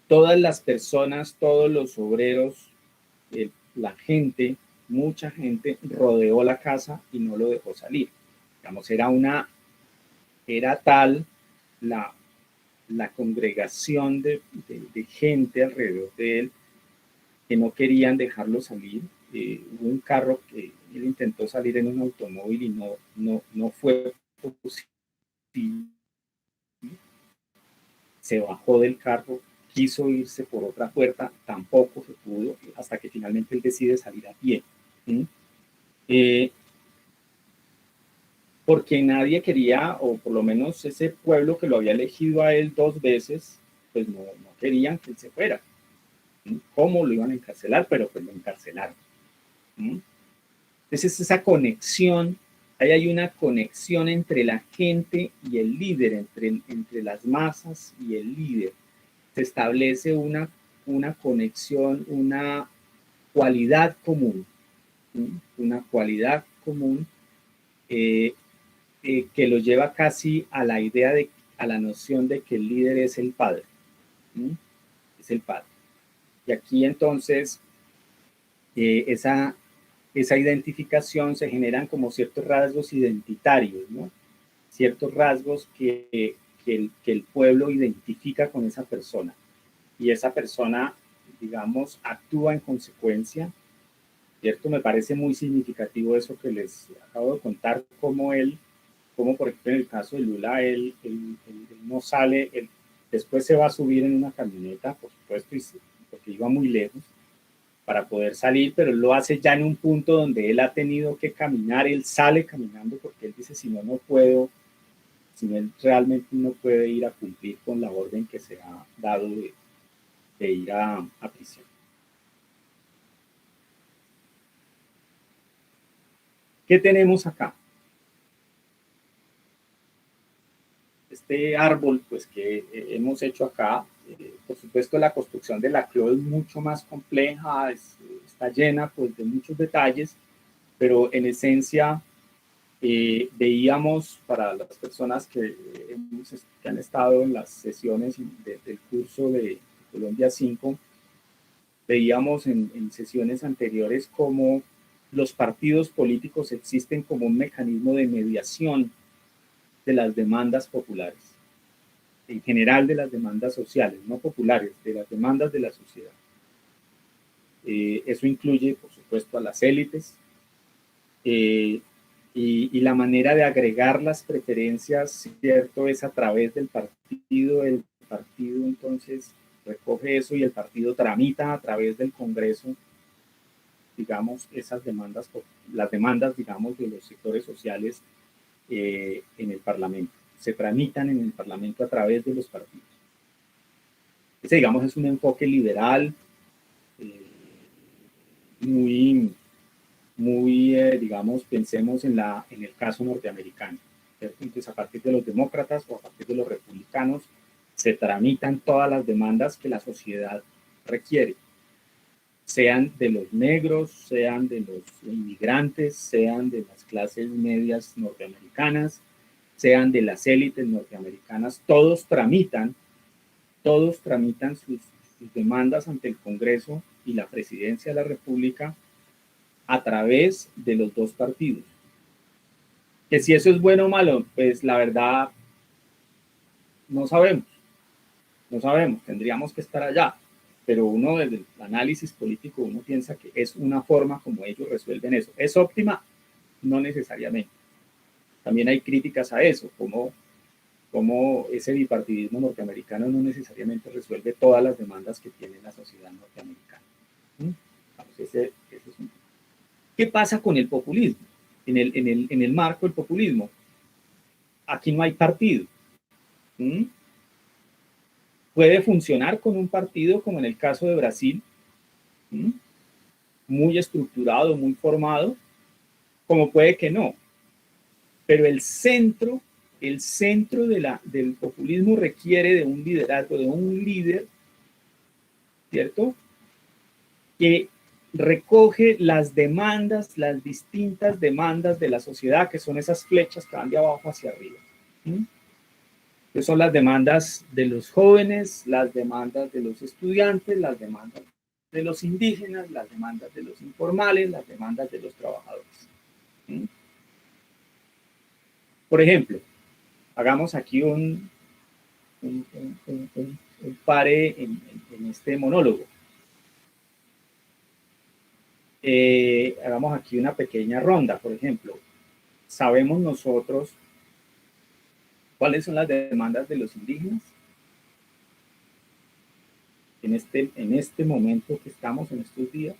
todas las personas, todos los obreros, la gente, mucha gente rodeó la casa y no lo dejó salir. Digamos, era tal la congregación de gente alrededor de él que no querían dejarlo salir. Hubo un carro que él intentó salir en un automóvil y no fue posible. Se bajó del carro, quiso irse por otra puerta, tampoco se pudo, hasta que finalmente él decide salir a pie. Porque nadie quería, o por lo menos ese pueblo que lo había elegido a él 2 veces, pues no querían que él se fuera. ¿Cómo lo iban a encarcelar? Pero pues lo encarcelaron. Entonces esa conexión, ahí hay una conexión entre la gente y el líder, entre las masas y el líder. Se establece una conexión, una cualidad común, una cualidad común que lo lleva casi a la idea a la noción de que el líder es el padre, es el padre. Y aquí entonces esa identificación se generan como ciertos rasgos identitarios, ¿no? Ciertos rasgos que el pueblo identifica con esa persona. Y esa persona, digamos, actúa en consecuencia, ¿cierto? Me parece muy significativo eso que les acabo de contar, como por ejemplo en el caso de Lula, él no sale, después se va a subir en una camioneta, por supuesto, porque iba muy lejos, para poder salir, pero él lo hace ya en un punto donde él ha tenido que caminar, él sale caminando porque él dice, si no puedo, si no, él realmente no puede ir a cumplir con la orden que se ha dado de ir a prisión. ¿Qué tenemos acá? Este árbol, pues, que hemos hecho acá, por supuesto la construcción de la CLO es mucho más compleja, está llena, pues, de muchos detalles, pero en esencia veíamos, para las personas que han estado en las sesiones del curso de Colombia 5, veíamos en sesiones anteriores cómo los partidos políticos existen como un mecanismo de mediación de las demandas populares, en general de las demandas sociales, no populares, de las demandas de la sociedad. Eso incluye, por supuesto, a las élites, y la manera de agregar las preferencias, ¿cierto? Es a través del partido. El partido entonces recoge eso y el partido tramita a través del Congreso, digamos, esas demandas, las demandas, digamos, de los sectores sociales en el Parlamento. Se tramitan en el Parlamento a través de los partidos. Ese, digamos, es un enfoque liberal, muy digamos, pensemos en el caso norteamericano, ¿cierto? Entonces, a partir de los demócratas o a partir de los republicanos, se tramitan todas las demandas que la sociedad requiere, sean de los negros, sean de los inmigrantes, sean de las clases medias norteamericanas, sean de las élites norteamericanas, todos tramitan sus demandas ante el Congreso y la Presidencia de la República a través de los dos partidos. Que si eso es bueno o malo, pues la verdad no sabemos, tendríamos que estar allá, pero uno desde el análisis político, uno piensa que es una forma como ellos resuelven eso. ¿Es óptima? No necesariamente. También hay críticas a eso, como ese bipartidismo norteamericano no necesariamente resuelve todas las demandas que tiene la sociedad norteamericana. Entonces, ese es un... ¿Qué pasa con el populismo? En el marco del populismo, aquí no hay partido. Puede funcionar con un partido, como en el caso de Brasil, muy estructurado, muy formado, como puede que no. Pero el centro del populismo requiere de un liderazgo, de un líder, ¿cierto? Que recoge las demandas, las distintas demandas de la sociedad, que son esas flechas que van de abajo hacia arriba. Que son las demandas de los jóvenes, las demandas de los estudiantes, las demandas de los indígenas, las demandas de los informales, las demandas de los trabajadores. Por ejemplo, hagamos aquí un pare en este monólogo. Hagamos aquí una pequeña ronda, por ejemplo. ¿Sabemos nosotros cuáles son las demandas de los indígenas? En este momento que estamos, en estos días.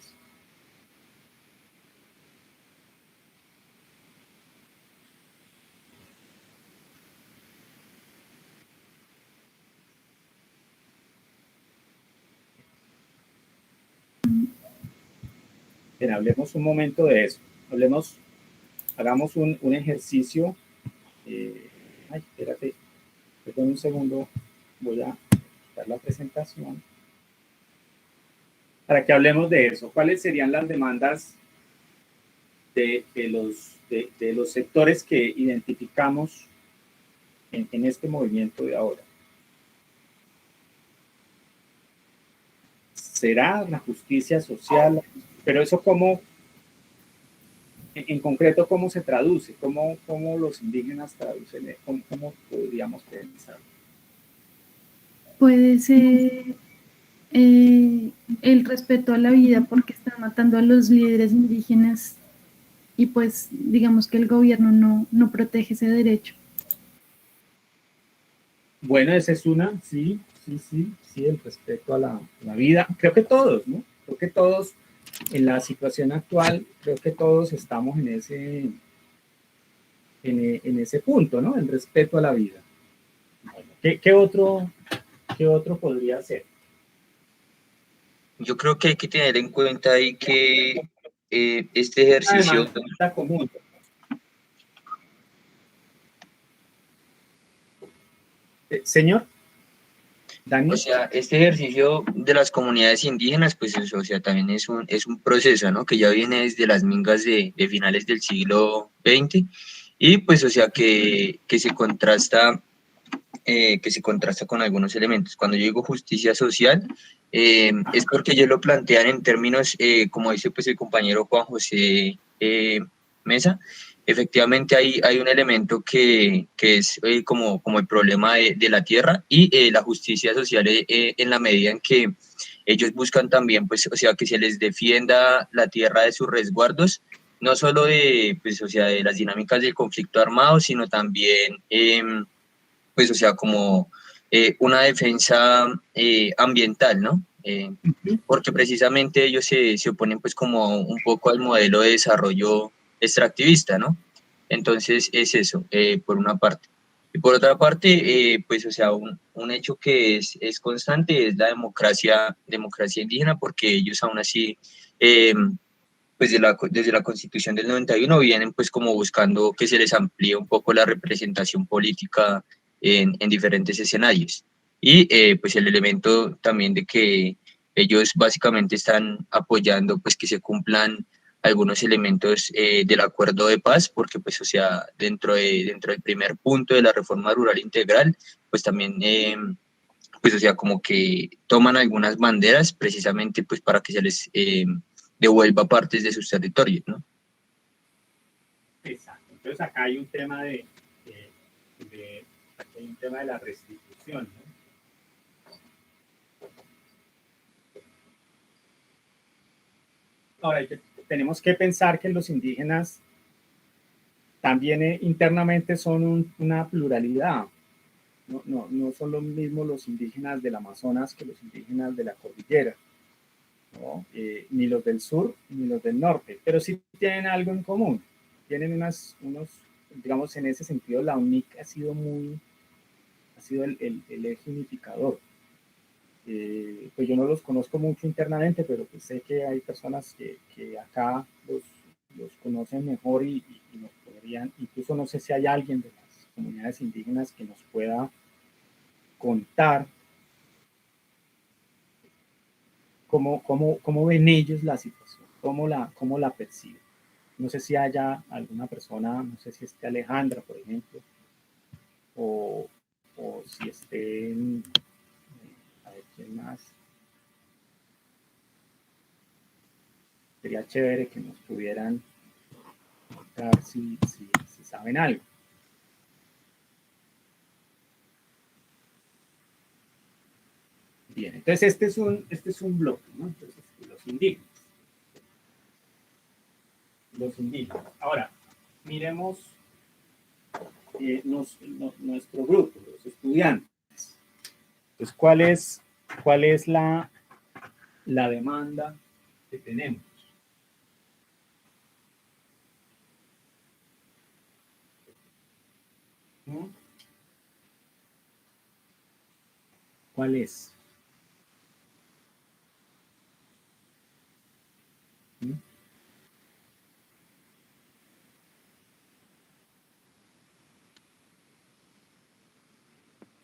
Bien, hablemos un momento de eso. Hagamos un ejercicio. Espérate, perdón un segundo, voy a quitar la presentación para que hablemos de eso. ¿Cuáles serían las demandas de los sectores que identificamos en este movimiento de ahora? ¿Será la justicia social? Pero eso cómo, en concreto, ¿cómo se traduce? ¿Cómo los indígenas traducen? ¿Cómo podríamos pensar? Puede ser el respeto a la vida porque están matando a los líderes indígenas y pues digamos que el gobierno no protege ese derecho. Bueno, esa es una, sí, el respeto a la vida. Creo que todos, ¿no? Creo que todos, en la situación actual, creo que todos estamos en ese punto, ¿no? El respeto a la vida. Bueno, ¿qué otro podría ser? Yo creo que hay que tener en cuenta ahí que este ejercicio... común. Señor. Daniel. O sea, este ejercicio de las comunidades indígenas, pues eso, o sea, también es un proceso, ¿no? Que ya viene desde las mingas de finales del siglo XX y pues, o sea, que se contrasta con algunos elementos. Cuando yo digo justicia social, es porque ellos lo plantean en términos, como dice pues el compañero Juan José Mesa, efectivamente hay un elemento que es como el problema de la tierra y la justicia social en la medida en que ellos buscan también, pues, o sea, que se les defienda la tierra de sus resguardos, no solo pues, o sea, de las dinámicas del conflicto armado, sino también pues, o sea, como una defensa ambiental, ¿no? Porque precisamente ellos se oponen, pues, como un poco al modelo de desarrollo extractivista, ¿no? Entonces, es eso, por una parte. Y por otra parte, pues, o sea, un hecho que es constante es la democracia indígena, porque ellos aún así, pues desde la Constitución del 91 vienen pues como buscando que se les amplíe un poco la representación política en diferentes escenarios. Y pues el elemento también de que ellos básicamente están apoyando pues que se cumplan algunos elementos del acuerdo de paz, porque pues o sea, dentro del primer punto de la reforma rural integral, pues también pues o sea, como que toman algunas banderas precisamente pues para que se les devuelva partes de sus territorios, ¿no? Exacto. Entonces acá hay un tema hay un tema de la restitución, ¿no? Ahora, tenemos que pensar que los indígenas también internamente son una pluralidad. No son los mismos los indígenas del Amazonas que los indígenas de la cordillera, ¿no? Ni los del sur ni los del norte, pero sí tienen algo en común. Tienen unos, digamos, en ese sentido, la UNIC ha sido el eje unificador. Pues yo no los conozco mucho internamente, pero pues sé que hay personas que acá los conocen mejor y nos podrían, incluso no sé si hay alguien de las comunidades indígenas que nos pueda contar cómo ven ellos la situación, cómo la perciben. No sé si haya alguna persona, no sé si esté Alejandra, por ejemplo, o si estén, a ver quién más. Sería chévere que nos pudieran contar si saben algo. Bien, entonces este es un bloque, ¿no? Entonces, los indígenas. Los indígenas. Ahora, miremos nuestro grupo, los estudiantes. Entonces, ¿cuál es la demanda que tenemos? ¿No? ¿Cuál es?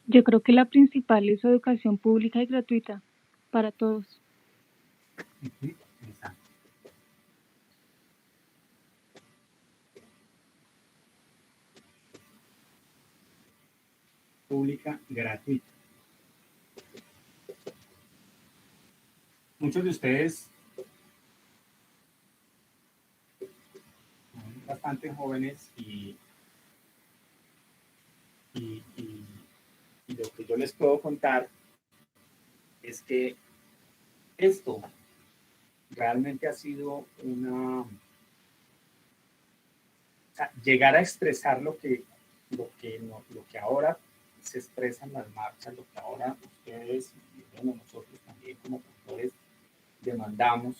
Yo creo que la principal es educación pública y gratuita para todos. Exacto. Pública gratuita. Muchos de ustedes son bastante jóvenes y lo que yo les puedo contar es que esto realmente ha sido o sea, llegar a expresar lo que ahora se expresa en las marchas, lo que ahora ustedes y bueno, nosotros también como cultores demandamos,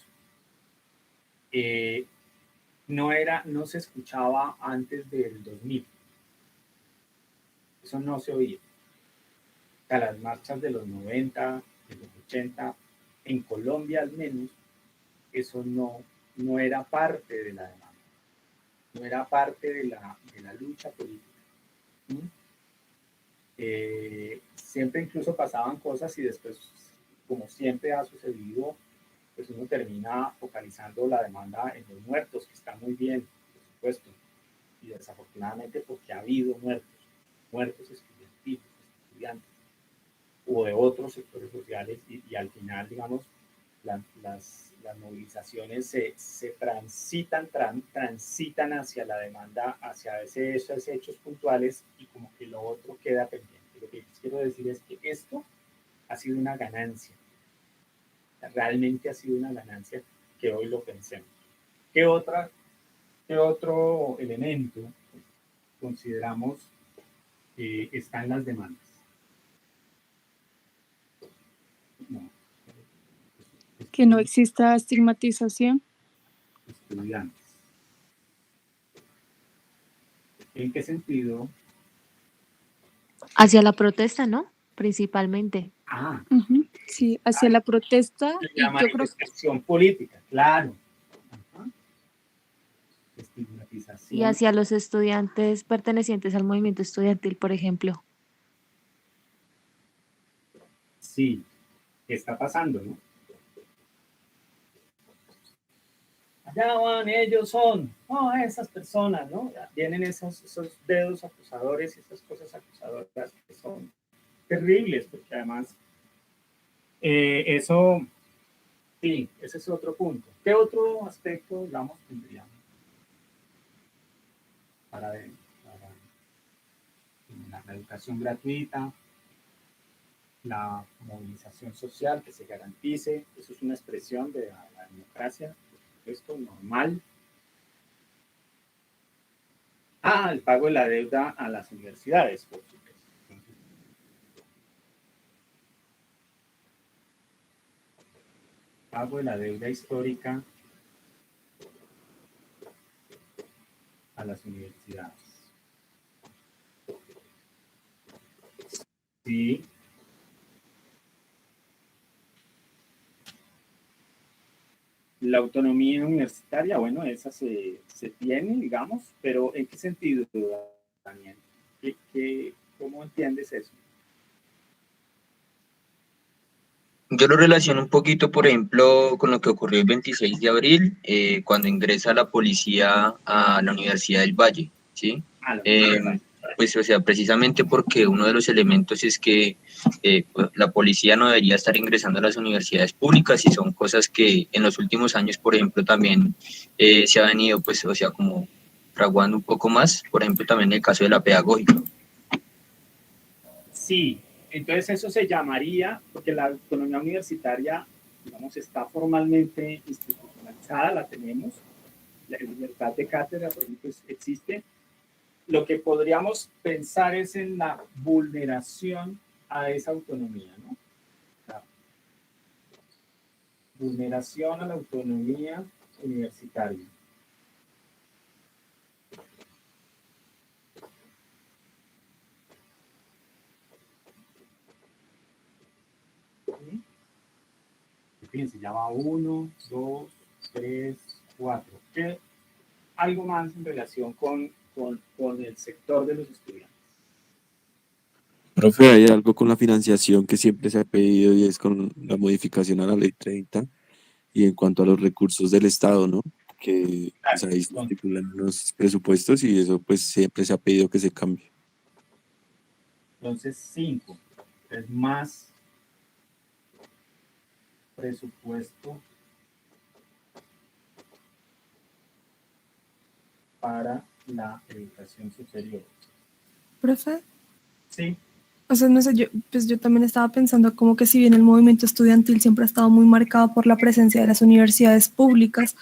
no se escuchaba antes del 2000. Eso no se oía. O sea, las marchas de los 90, de los 80, en Colombia al menos, eso no era parte de la demanda, no era parte de la lucha política. Siempre incluso pasaban cosas y después, como siempre ha sucedido, pues uno termina focalizando la demanda en los muertos, que está muy bien, por supuesto, y desafortunadamente porque ha habido muertos estudiantes o de otros sectores sociales y al final, digamos, las movilizaciones se transitan hacia la demanda, hacia esos hechos puntuales y como que lo otro queda pendiente. Lo que les quiero decir es que esto ha sido una ganancia, realmente ha sido una ganancia que hoy lo pensemos. ¿Qué otro elemento consideramos que está en las demandas? No. Que no exista estigmatización. Estudiantes. ¿En qué sentido? Hacia la protesta, ¿no? Principalmente. Sí, hacia la protesta. La manifestación política, claro. Ajá. Estigmatización. Y hacia los estudiantes pertenecientes al movimiento estudiantil, por ejemplo. Sí, ¿qué está pasando, no? Allá van, ellos son, no, esas personas, ¿no? Vienen esos dedos acusadores y esas cosas acusadoras que son terribles, porque además eso, sí, ese es otro punto. ¿Qué otro aspecto, digamos, tendríamos para la educación gratuita, la movilización social, que se garantice? Eso es una expresión de la democracia, por supuesto, normal. El pago de la deuda a las universidades, por supuesto. Pago de la deuda histórica a las universidades. Sí. La autonomía universitaria, bueno, esa se tiene, digamos, pero ¿en qué sentido, Daniel? ¿Cómo entiendes eso? Yo lo relaciono un poquito, por ejemplo, con lo que ocurrió el 26 de abril, cuando ingresa la policía a la Universidad del Valle, ¿sí? Pues, o sea, precisamente porque uno de los elementos es que pues, la policía no debería estar ingresando a las universidades públicas y son cosas que en los últimos años, por ejemplo, también se ha venido, pues, o sea, como fraguando un poco más, por ejemplo, también en el caso de la pedagógica. Sí, entonces eso se llamaría, porque la autonomía universitaria, digamos, está formalmente institucionalizada, la tenemos, la libertad de cátedra, por ejemplo, existe. Lo que podríamos pensar es en la vulneración a esa autonomía, ¿no? La vulneración a la autonomía universitaria. Fíjense, ya va 1, 2, 3, 4. Algo más en relación con el sector de los estudiantes. Profe, hay algo con la financiación que siempre se ha pedido y es con la modificación a la ley 30 y en cuanto a los recursos del Estado, ¿no? Que pues, ahí se estipulan los presupuestos y eso pues siempre se ha pedido que se cambie. Entonces, 5 es más presupuesto para la educación superior. Profe, Sí, o sea, no sé, yo también estaba pensando como que si bien el movimiento estudiantil siempre ha estado muy marcado por la presencia de las universidades públicas,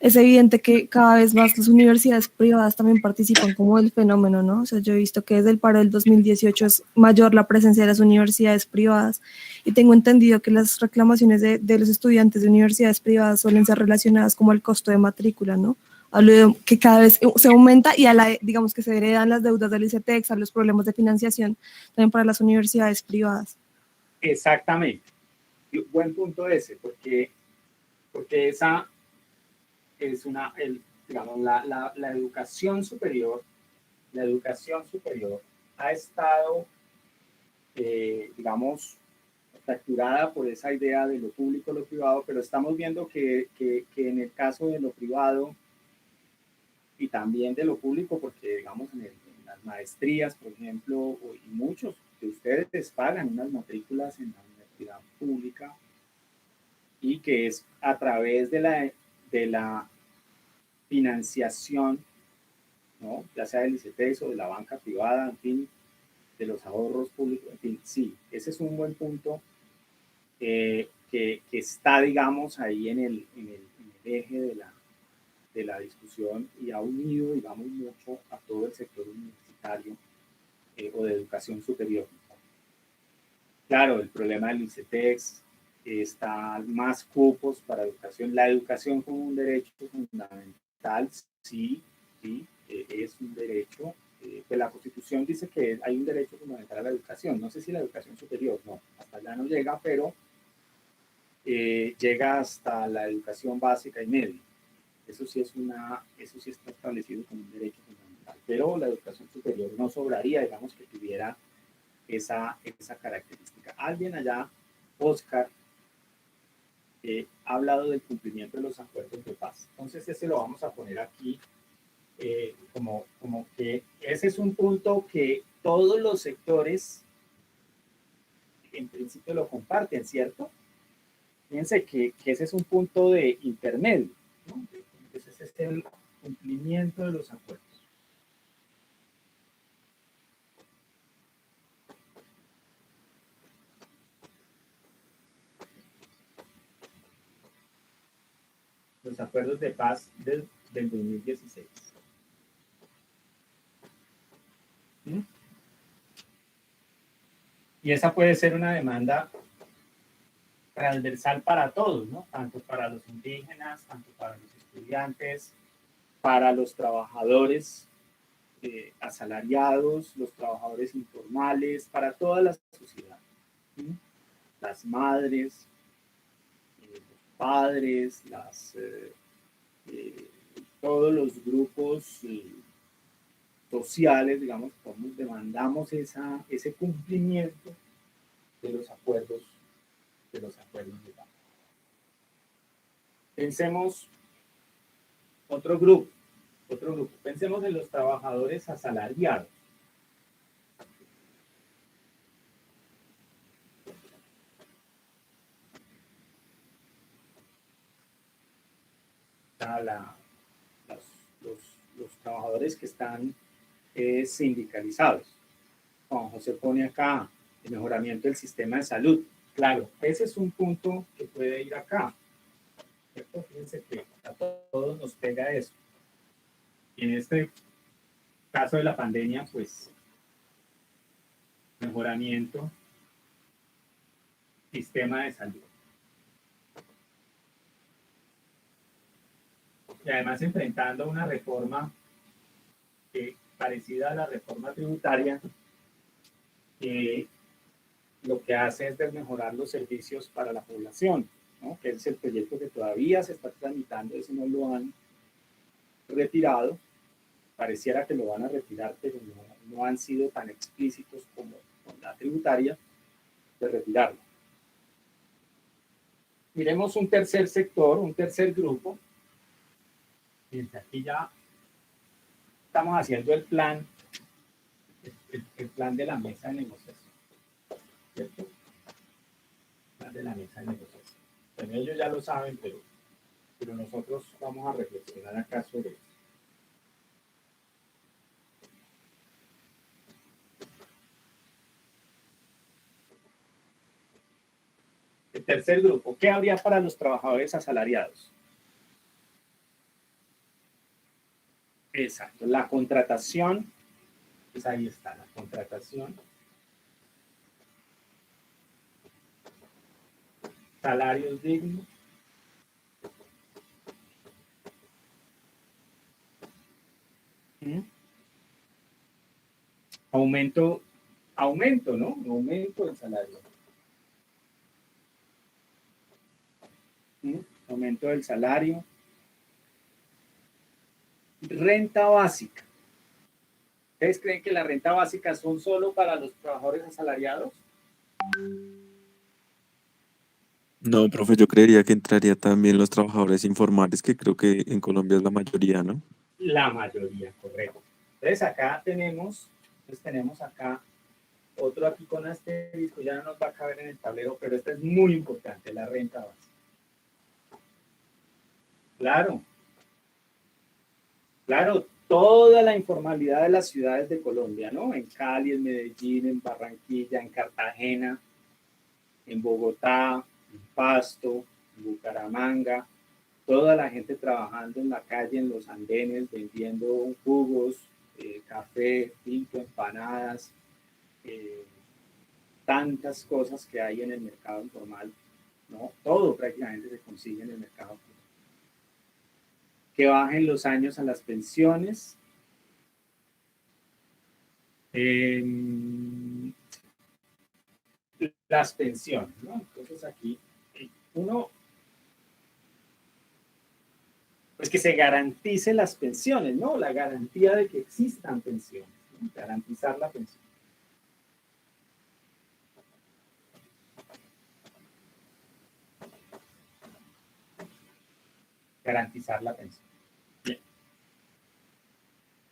es evidente que cada vez más las universidades privadas también participan como del fenómeno, ¿no? O sea, yo he visto que desde el paro del 2018 es mayor la presencia de las universidades privadas y tengo entendido que las reclamaciones de los estudiantes de universidades privadas suelen ser relacionadas como al costo de matrícula, ¿no? Hablo de que cada vez se aumenta y digamos que se heredan las deudas del ICETEX, a los problemas de financiación también para las universidades privadas. exactamente. Buen punto ese, porque esa es digamos, la educación superior ha estado, digamos, fracturada por esa idea de lo público lo privado, pero estamos viendo que en el caso de lo privado y también de lo público, porque digamos en las maestrías, por ejemplo, y muchos de ustedes pagan unas matrículas en la universidad pública y que es a través de la financiación, ¿no? Ya sea del ICETEX o de la banca privada, en fin, de los ahorros públicos, en fin, sí, ese es un buen punto que está, digamos, ahí en el eje de la discusión y ha unido, digamos, mucho a todo el sector universitario o de educación superior. Claro, el problema del ICETEX está más cupos para educación. La educación como un derecho fundamental, sí, es un derecho. Pues la Constitución dice que hay un derecho fundamental a la educación. No sé si la educación superior, no, hasta allá no llega, pero llega hasta la educación básica y media. Eso sí está establecido como un derecho fundamental. Pero la educación superior no sobraría, digamos, que tuviera esa característica. Alguien allá, Oscar, ha hablado del cumplimiento de los acuerdos de paz. Entonces, ese lo vamos a poner aquí como que ese es un punto que todos los sectores en principio lo comparten, ¿cierto? Fíjense que ese es un punto de intermedio, ¿no? Entonces, ese es el cumplimiento de los acuerdos. Los acuerdos de paz del 2016. ¿Mm? Y esa puede ser una demanda transversal para todos, ¿no? Tanto para los indígenas, tanto para los estudiantes, para los trabajadores asalariados, los trabajadores informales, para toda la sociedad. ¿Sí? Las madres, los padres, todos los grupos sociales, digamos, como demandamos ese cumplimiento de los acuerdos de paz. Pensemos otro grupo. Pensemos en los trabajadores asalariados. Los trabajadores que están sindicalizados. Juan José pone acá el mejoramiento del sistema de salud. Claro, ese es un punto que puede ir acá. ¿Cierto? Fíjense que a todos nos pega eso. Y en este caso de la pandemia, pues, mejoramiento, sistema de salud. Y además enfrentando una reforma parecida a la reforma tributaria, que lo que hace es mejorar los servicios para la población, ¿no? Que es el proyecto que todavía se está tramitando, ese no lo han retirado, pareciera que lo van a retirar, pero no han sido tan explícitos con la tributaria, de retirarlo. Miremos un tercer sector, un tercer grupo. Fíjense, aquí ya estamos haciendo el plan de la mesa de negociación, ¿cierto? El plan de la mesa de negociación. Bueno, ellos ya lo saben, pero nosotros vamos a reflexionar acá sobre eso. El tercer grupo, ¿qué habría para los trabajadores asalariados? Exacto, la contratación, pues ahí está, la contratación. Salarios dignos. Aumento, ¿no? Aumento del salario. Aumento del salario. Renta básica. ¿Ustedes creen que la renta básica son solo para los trabajadores asalariados? No, profe, yo creería que entraría también los trabajadores informales, que creo que en Colombia es la mayoría, ¿no? La mayoría, correcto. Entonces acá tenemos acá otro aquí con asterisco, ya no nos va a caber en el tablero, pero esta es muy importante, la renta básica. Claro, toda la informalidad de las ciudades de Colombia, ¿no? En Cali, en Medellín, en Barranquilla, en Cartagena, en Bogotá, en Pasto, en Bucaramanga, toda la gente trabajando en la calle, en los andenes, vendiendo jugos, café, tinto, empanadas, tantas cosas que hay en el mercado informal, ¿no? Todo prácticamente se consigue en el mercado informal. Que bajen los años a las pensiones. Las pensiones, ¿no? Entonces aquí uno, pues que se garantice las pensiones, ¿no? La garantía de que existan pensiones, ¿no? Garantizar la pensión. Garantizar la pensión. Bien.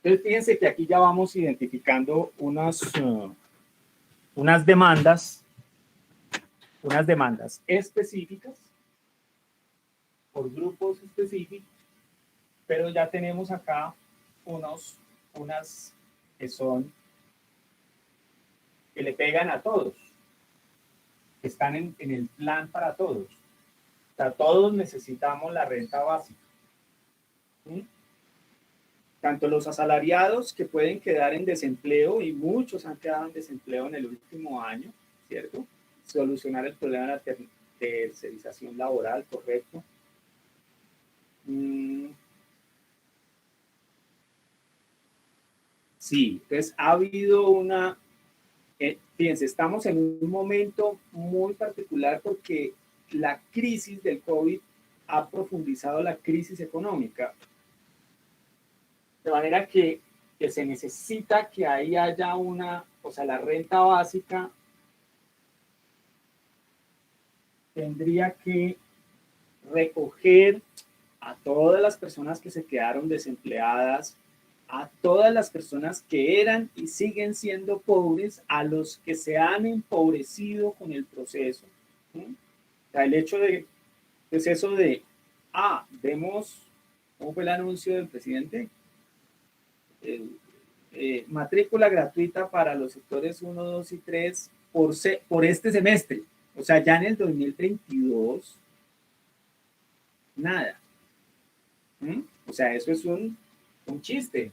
Entonces, fíjense que aquí ya vamos identificando unas demandas específicas por grupos específicos, pero ya tenemos acá unas que son que le pegan a todos, que están en el plan para todos. O sea, todos necesitamos la renta básica. ¿Sí? Tanto los asalariados que pueden quedar en desempleo, y muchos han quedado en desempleo en el último año, ¿cierto? Solucionar el problema de la tercerización laboral, correcto. Sí, entonces ha habido una... fíjense, estamos en un momento muy particular porque la crisis del COVID ha profundizado la crisis económica. De manera que se necesita que ahí haya la renta básica tendría que recoger a todas las personas que se quedaron desempleadas, a todas las personas que eran y siguen siendo pobres, a los que se han empobrecido con el proceso. ¿Sí? O sea, el hecho de, pues eso de, ¿cómo fue el anuncio del presidente? Matrícula gratuita para los sectores 1, 2 y 3 por este semestre. O sea, ya en el 2022, nada. O sea, eso es un chiste.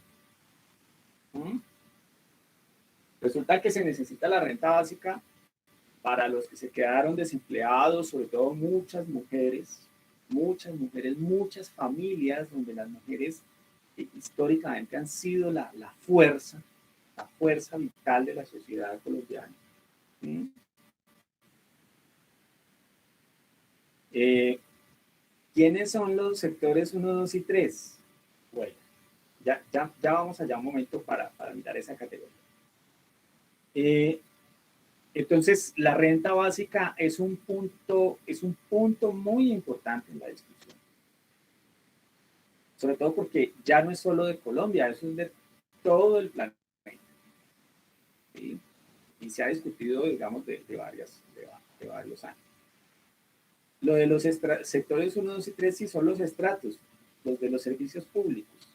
Resulta que se necesita la renta básica para los que se quedaron desempleados, sobre todo muchas mujeres, muchas familias donde las mujeres históricamente han sido la fuerza vital de la sociedad colombiana. ¿Quiénes son los sectores 1, 2 y 3? Bueno, ya vamos allá un momento para mirar esa categoría. Entonces, la renta básica es un punto muy importante en la discusión. Sobre todo porque ya no es solo de Colombia, eso es de todo el planeta. ¿Sí? Y se ha discutido, digamos, de varios años. Lo de los sectores 1, 2 y 3 sí son los estratos, los de los servicios públicos,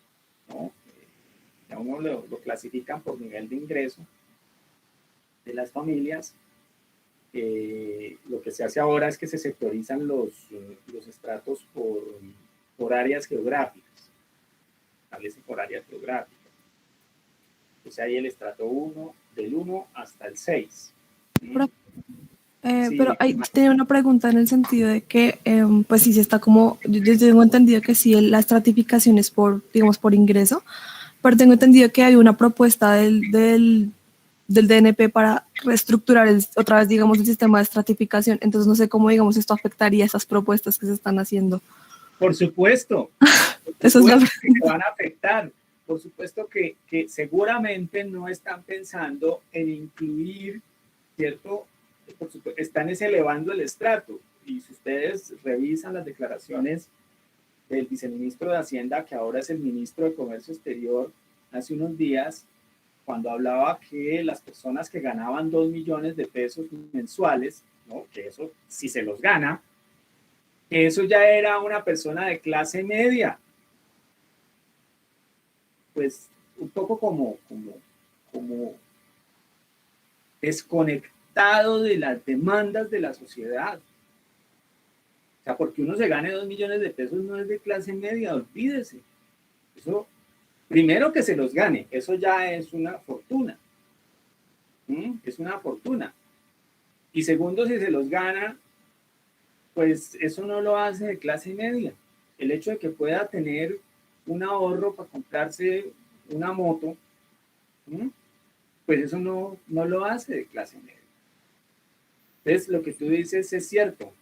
¿no? Ya uno lo clasifican por nivel de ingreso de las familias. Lo que se hace ahora es que se sectorizan los estratos por áreas geográficas, establece por áreas geográficas. Entonces hay el estrato 1, del 1 hasta el 6. Sí. Pero ahí tenía una pregunta en el sentido de que, pues sí, se está como, yo tengo entendido que sí, la estratificación es digamos, por ingreso, pero tengo entendido que hay una propuesta del DNP para reestructurar otra vez, digamos, el sistema de estratificación. Entonces no sé cómo, digamos, esto afectaría esas propuestas que se están haciendo. Por supuesto. Eso es la que van a afectar. Por supuesto que seguramente no están pensando en incluir, ¿cierto? Por supuesto, están elevando el estrato. Y si ustedes revisan las declaraciones del viceministro de Hacienda, que ahora es el ministro de Comercio Exterior, hace unos días, cuando hablaba que las personas que ganaban 2 millones de pesos mensuales, ¿no? Que eso, si se los gana, que eso ya era una persona de clase media. Pues un poco como desconectado de las demandas de la sociedad. O sea, porque uno se gane 2 millones de pesos no es de clase media, olvídese. Eso, primero que se los gane, eso ya es una fortuna. Es una fortuna. Y segundo, si se los gana, pues eso no lo hace de clase media. El hecho de que pueda tener un ahorro para comprarse una moto, pues eso no lo hace de clase media. Entonces, lo que tú dices es cierto.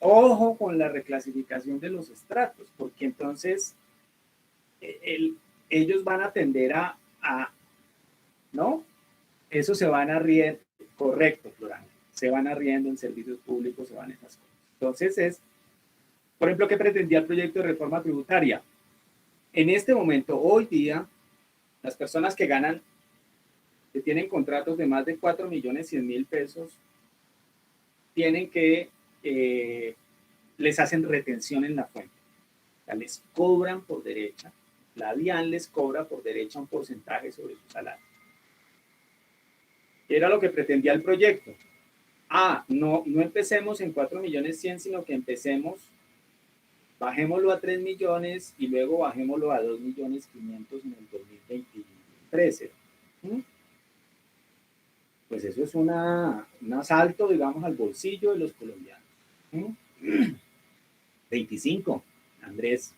Ojo con la reclasificación de los estratos, porque entonces ellos van a tender ¿no? Eso se van a riendo, correcto, Florán, se van a riendo en servicios públicos, se van esas cosas. Entonces por ejemplo, ¿qué pretendía el proyecto de reforma tributaria? En este momento, hoy día, las personas que tienen contratos de más de 4.100.000 pesos, tienen que, les hacen retención en la fuente. O sea, les cobran por derecha, la DIAN les cobra por derecha un porcentaje sobre su salario. Era lo que pretendía el proyecto. No empecemos en 4.100.000, sino que bajémoslo a 3 millones y luego bajémoslo a 2.500.000 en el 2023. Pues eso es un asalto, digamos, al bolsillo de los colombianos. 25, Andrés,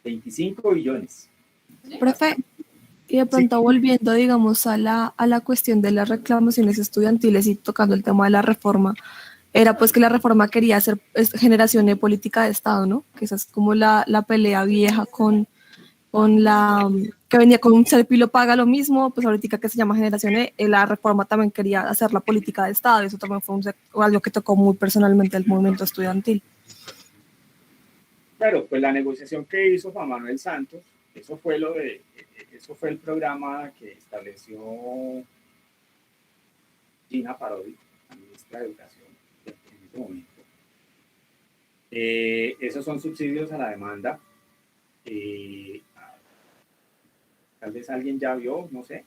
25 billones. Profe, y de pronto Sí. volviendo, digamos, a la cuestión de las reclamaciones estudiantiles y tocando el tema de la reforma, era pues que la reforma quería hacer generación de política de Estado, ¿no? Que esa es como la pelea vieja con que venía con un Serpilo paga lo mismo, pues ahorita que se llama generación E, la reforma también quería hacer la política de Estado, y eso también fue algo que tocó muy personalmente el movimiento estudiantil. Claro, pues la negociación que hizo Juan Manuel Santos, eso fue el programa que estableció Gina Parodi, la ministra de Educación en ese momento. Esos son subsidios a la demanda. Tal vez alguien ya vio, no sé.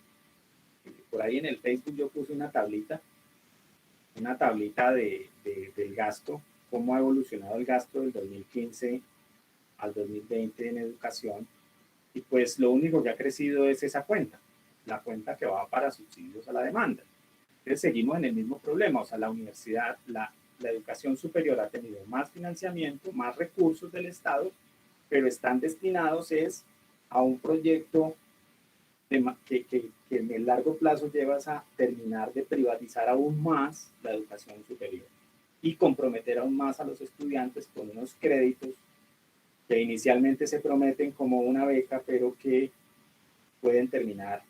Por ahí en el Facebook yo puse una tablita del gasto, cómo ha evolucionado el gasto del 2015 al 2020 en educación, y pues lo único que ha crecido es esa cuenta, la cuenta que va para subsidios a la demanda. Entonces seguimos en el mismo problema, o sea, la universidad, la educación superior ha tenido más financiamiento, más recursos del Estado, pero están destinados a un proyecto que en el largo plazo llevas a terminar de privatizar aún más la educación superior y comprometer aún más a los estudiantes con unos créditos que inicialmente se prometen como una beca, pero que pueden terminar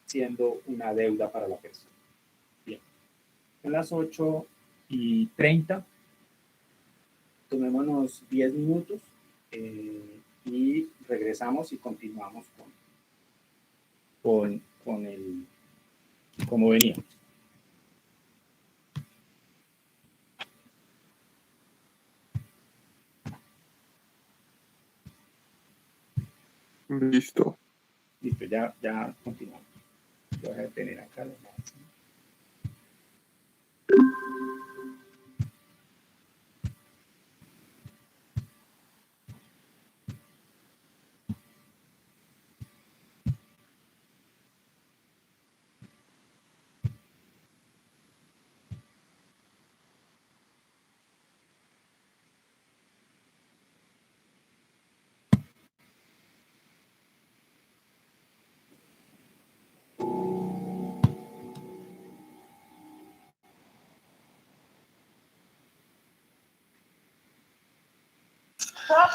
siendo una deuda para la persona. Son las 8:30. Tomémonos 10 minutos y regresamos y continuamos con el, como venía. Listo. Listo, ya continuamos. Voy a detener acá.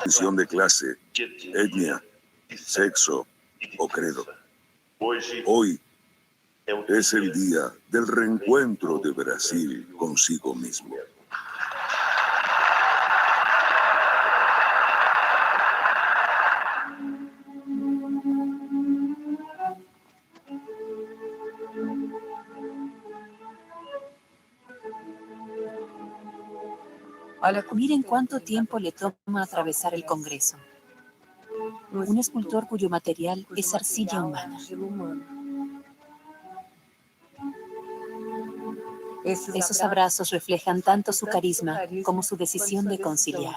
Condición de clase, etnia, sexo o credo. Hoy es el día del reencuentro de Brasil consigo mismo. Miren cuánto tiempo le toma atravesar el Congreso. Un escultor cuyo material es arcilla humana. Esos abrazos reflejan tanto su carisma como su decisión de conciliar.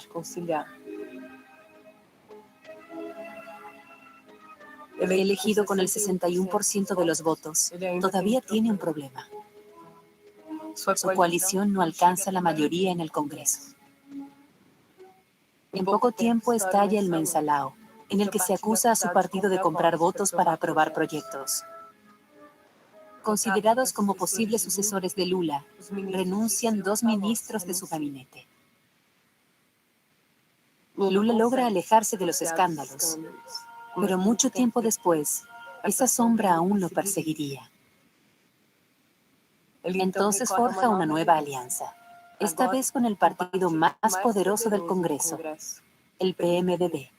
Elegido con el 61% de los votos, todavía tiene un problema. Su coalición no alcanza la mayoría en el Congreso. En poco tiempo estalla el mensalao, en el que se acusa a su partido de comprar votos para aprobar proyectos. Considerados como posibles sucesores de Lula, renuncian 2 ministros de su gabinete. Lula logra alejarse de los escándalos, pero mucho tiempo después, esa sombra aún lo perseguiría. Entonces forja una nueva alianza, esta vez con el partido más poderoso del Congreso, el PMDB.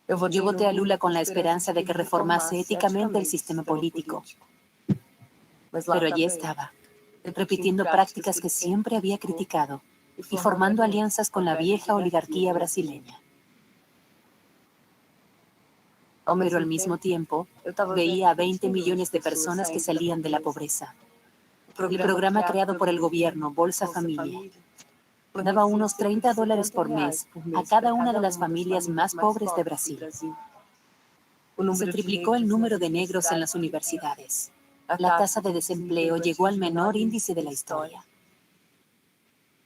Yo voté a Lula con la esperanza de que reformase éticamente el sistema político. Pero allí estaba, repitiendo prácticas que siempre había criticado y formando alianzas con la vieja oligarquía brasileña. Pero al mismo tiempo, veía a 20 millones de personas que salían de la pobreza. El programa creado por el gobierno, Bolsa Familia, daba unos $30 por mes a cada una de las familias más pobres de Brasil. Se triplicó el número de negros en las universidades. La tasa de desempleo llegó al menor índice de la historia.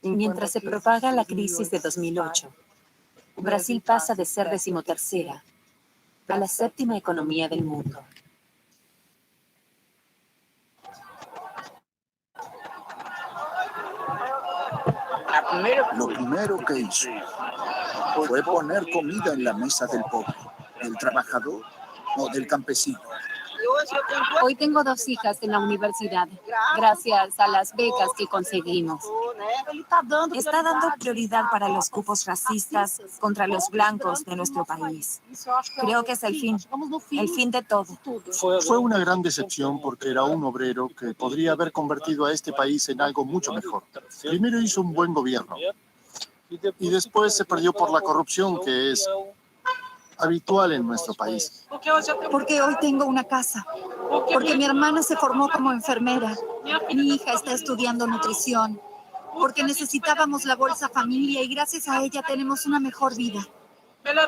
Mientras se propaga la crisis de 2008, Brasil pasa de ser 13ª a la 7ª economía del mundo. Lo primero que hizo fue poner comida en la mesa del pobre, del trabajador o del campesino. Hoy tengo 2 hijas en la universidad, gracias a las becas que conseguimos. Está dando prioridad para los cupos racistas contra los blancos de nuestro país. Creo que es el fin de todo. Fue una gran decepción porque era un obrero que podría haber convertido a este país en algo mucho mejor. Primero hizo un buen gobierno y después se perdió por la corrupción que es habitual en nuestro país. Porque hoy tengo una casa. Porque mi hermana se formó como enfermera. Mi hija está estudiando nutrición. Porque necesitábamos la Bolsa Familia y gracias a ella tenemos una mejor vida.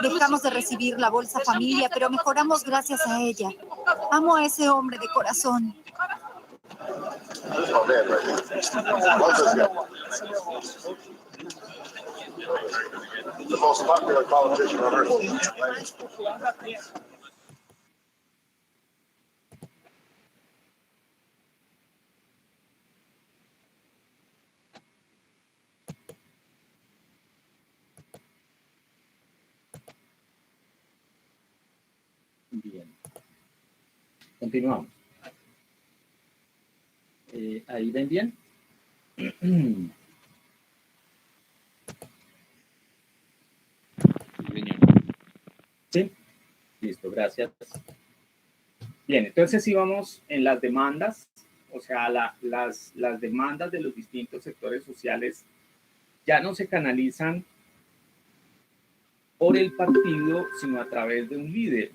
Dejamos de recibir la Bolsa Familia, pero mejoramos gracias a ella. Amo a ese hombre de corazón. The most popular politician on earth. Bien. Continuamos. ¿Ahí ven bien? Sí, listo, gracias. Bien, entonces sí vamos en las demandas, o sea, las demandas de los distintos sectores sociales ya no se canalizan por el partido, sino a través de un líder,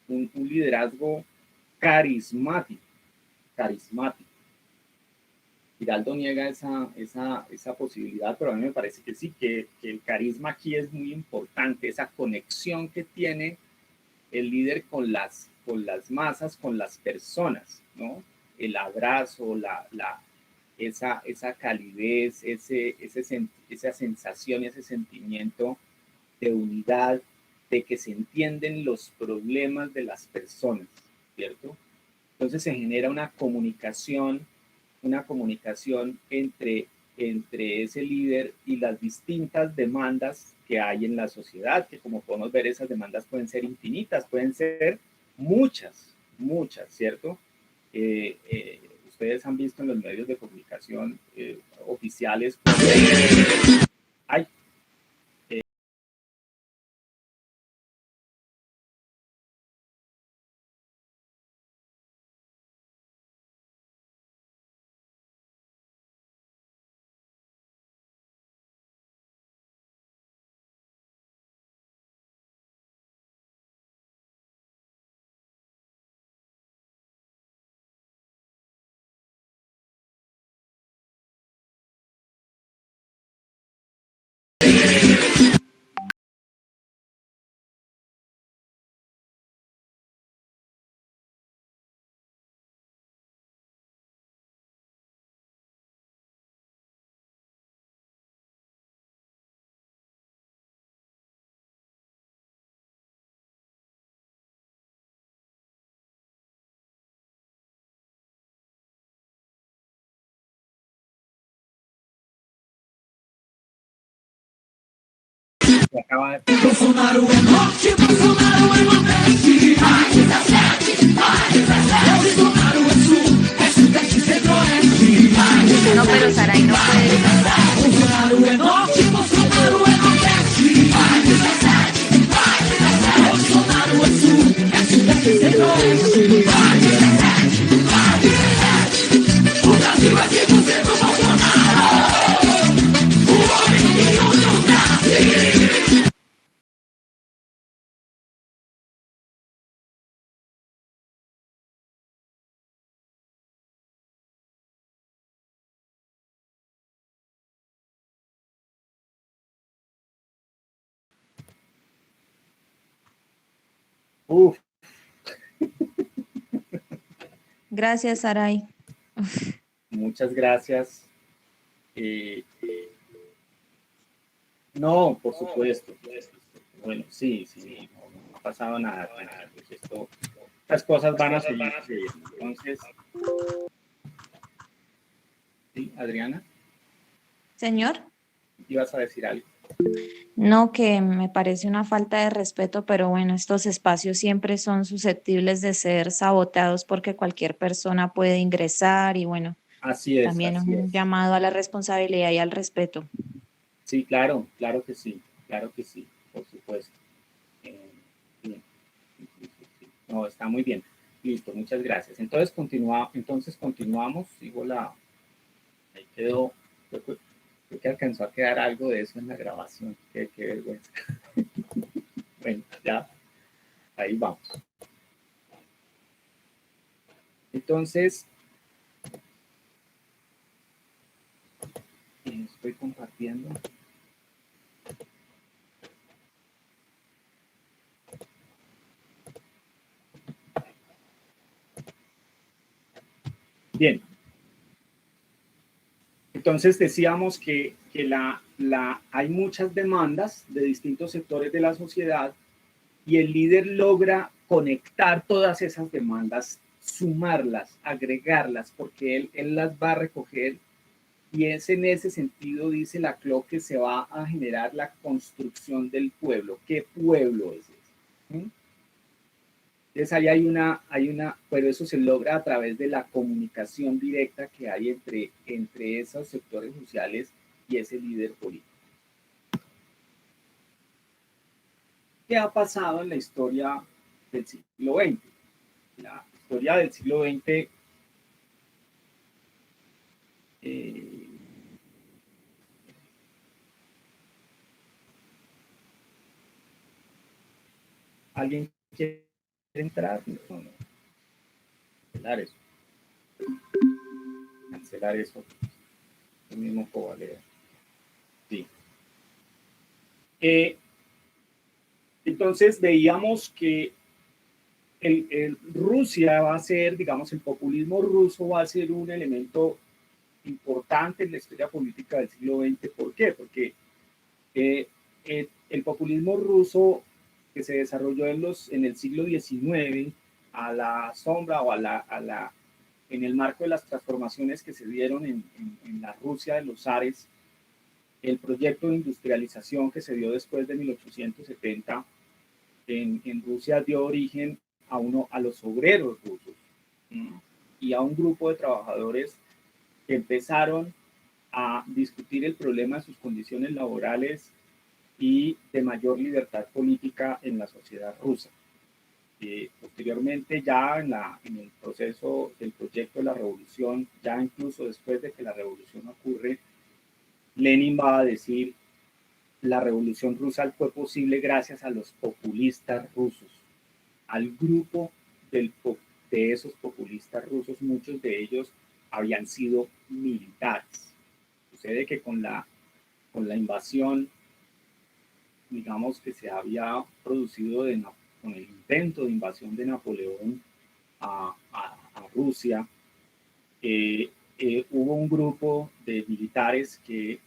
un liderazgo carismático. Giraldo niega esa posibilidad, pero a mí me parece que sí, que el carisma aquí es muy importante, esa conexión que tiene el líder con las masas, con las personas, ¿no? El abrazo, esa calidez, esa sensación, ese sentimiento de unidad, de que se entienden los problemas de las personas, ¿cierto? Entonces se genera una comunicación entre ese líder y las distintas demandas que hay en la sociedad, que como podemos ver, esas demandas pueden ser infinitas, pueden ser muchas, ¿cierto? Ustedes han visto en los medios de comunicación oficiales. Ay, acaba de... Bolsonaro é norte, Bolsonaro é nordeste. Mais 17, mais 17. Bolsonaro é sul, é sudeste, centro-oeste. No, pero Saray no puede. Bolsonaro é norte, Bolsonaro é nordeste. Mais 17, mais 17. Bolsonaro é sul, é sudeste, centro-oeste. Mais 17, mais 17. O Brasil é de você do Bolsonaro. O homem que une o Brasil. Uf. Gracias, Saray. Muchas gracias. No, por supuesto. Bueno, sí, no ha pasado nada. Estas cosas van a seguir. Entonces, ¿sí, Adriana? Señor. ¿Ibas a decir algo? No, que me parece una falta de respeto, pero bueno, estos espacios siempre son susceptibles de ser saboteados porque cualquier persona puede ingresar y bueno, así es, también así un es. llamado a la responsabilidad y al respeto. Sí, claro que sí, por supuesto. Bien. No, está muy bien. Listo, muchas gracias. Entonces continuamos, sigo ahí quedó, creo que alcanzó a quedar algo de eso en la grabación, qué vergüenza. Bueno, ya, ahí vamos. Entonces, estoy compartiendo. Bien. Entonces decíamos que hay muchas demandas de distintos sectores de la sociedad y el líder logra conectar todas esas demandas, sumarlas, agregarlas, porque él las va a recoger y es en ese sentido, dice Laclau, que se va a generar la construcción del pueblo. ¿Qué pueblo es ese? Entonces ahí hay una, pero eso se logra a través de la comunicación directa que hay entre esos sectores sociales y ese líder político. ¿Qué ha pasado en la historia del siglo XX? La historia del siglo XX ¿alguien quiere entrar? No. Cancelar eso. Cancelar eso. El mismo Covalera. Sí. Entonces veíamos que Rusia va a ser, digamos, el populismo ruso va a ser un elemento importante en la historia política del siglo XX. ¿Por qué? Porque el populismo ruso que se desarrolló en el siglo XIX a la sombra o en el marco de las transformaciones que se dieron en la Rusia de los zares, el proyecto de industrialización que se dio después de 1870 en Rusia dio origen a los obreros rusos y a un grupo de trabajadores que empezaron a discutir el problema de sus condiciones laborales y de mayor libertad política en la sociedad rusa. Posteriormente, ya en el proceso del proyecto de la revolución, ya incluso después de que la revolución ocurre, Lenin va a decir: la revolución rusa fue posible gracias a los populistas rusos, al grupo de esos populistas rusos. Muchos de ellos habían sido militares. Sucede que con la invasión, digamos, que se había producido con el intento de invasión de Napoleón a Rusia, hubo un grupo de militares que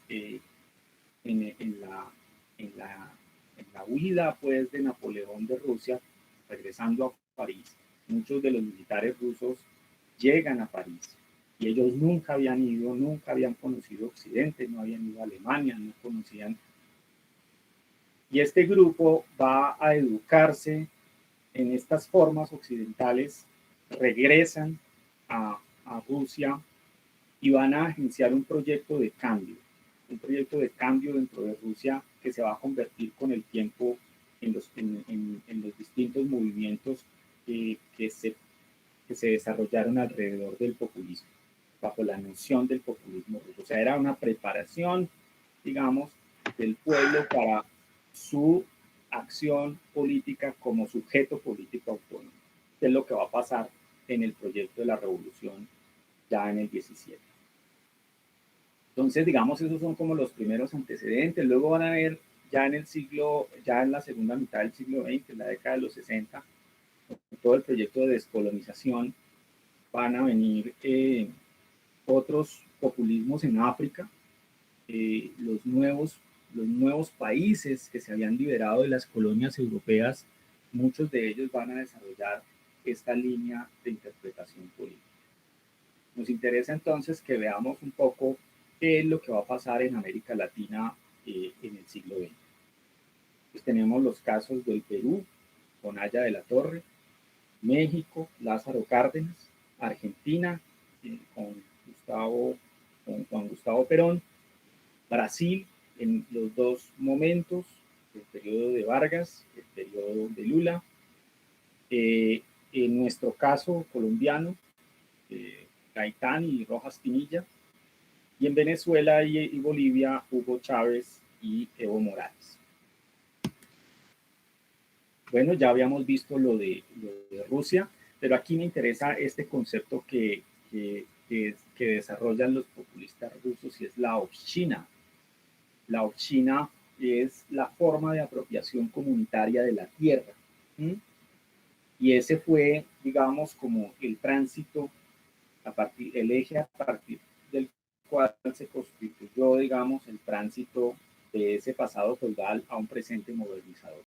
en la huida pues de Napoleón de Rusia, regresando a París, muchos de los militares rusos llegan a París y ellos nunca habían conocido Occidente, no habían ido a Alemania, no conocían. Y este grupo va a educarse en estas formas occidentales, regresan a Rusia y van a agenciar un proyecto de cambio dentro de Rusia que se va a convertir con el tiempo en los distintos movimientos que se desarrollaron alrededor del populismo, bajo la noción del populismo ruso. O sea, era una preparación, digamos, del pueblo para su acción política como sujeto político autónomo, que es lo que va a pasar en el proyecto de la revolución ya en el 17. Entonces, digamos, esos son como los primeros antecedentes. Luego van a ver ya en la segunda mitad del siglo XX, en la década de los 60, todo el proyecto de descolonización, van a venir otros populismos en África, los nuevos países que se habían liberado de las colonias europeas, muchos de ellos van a desarrollar esta línea de interpretación política. Nos interesa entonces que veamos un poco qué es lo que va a pasar en América Latina en el siglo XX. Pues tenemos los casos del Perú, con Aya de la Torre, México, Lázaro Cárdenas, Argentina, con Juan Gustavo Perón, Brasil, en los dos momentos, el periodo de Vargas, el periodo de Lula, en nuestro caso colombiano, Gaitán y Rojas Pinilla, y en Venezuela y Bolivia, Hugo Chávez y Evo Morales. Bueno, ya habíamos visto lo de Rusia, pero aquí me interesa este concepto que desarrollan los populistas rusos, y es la obshchina. La obshchina es la forma de apropiación comunitaria de la tierra. Y ese fue, digamos, como el tránsito, el eje a partir del cual se constituyó, digamos, el tránsito de ese pasado feudal a un presente modernizador.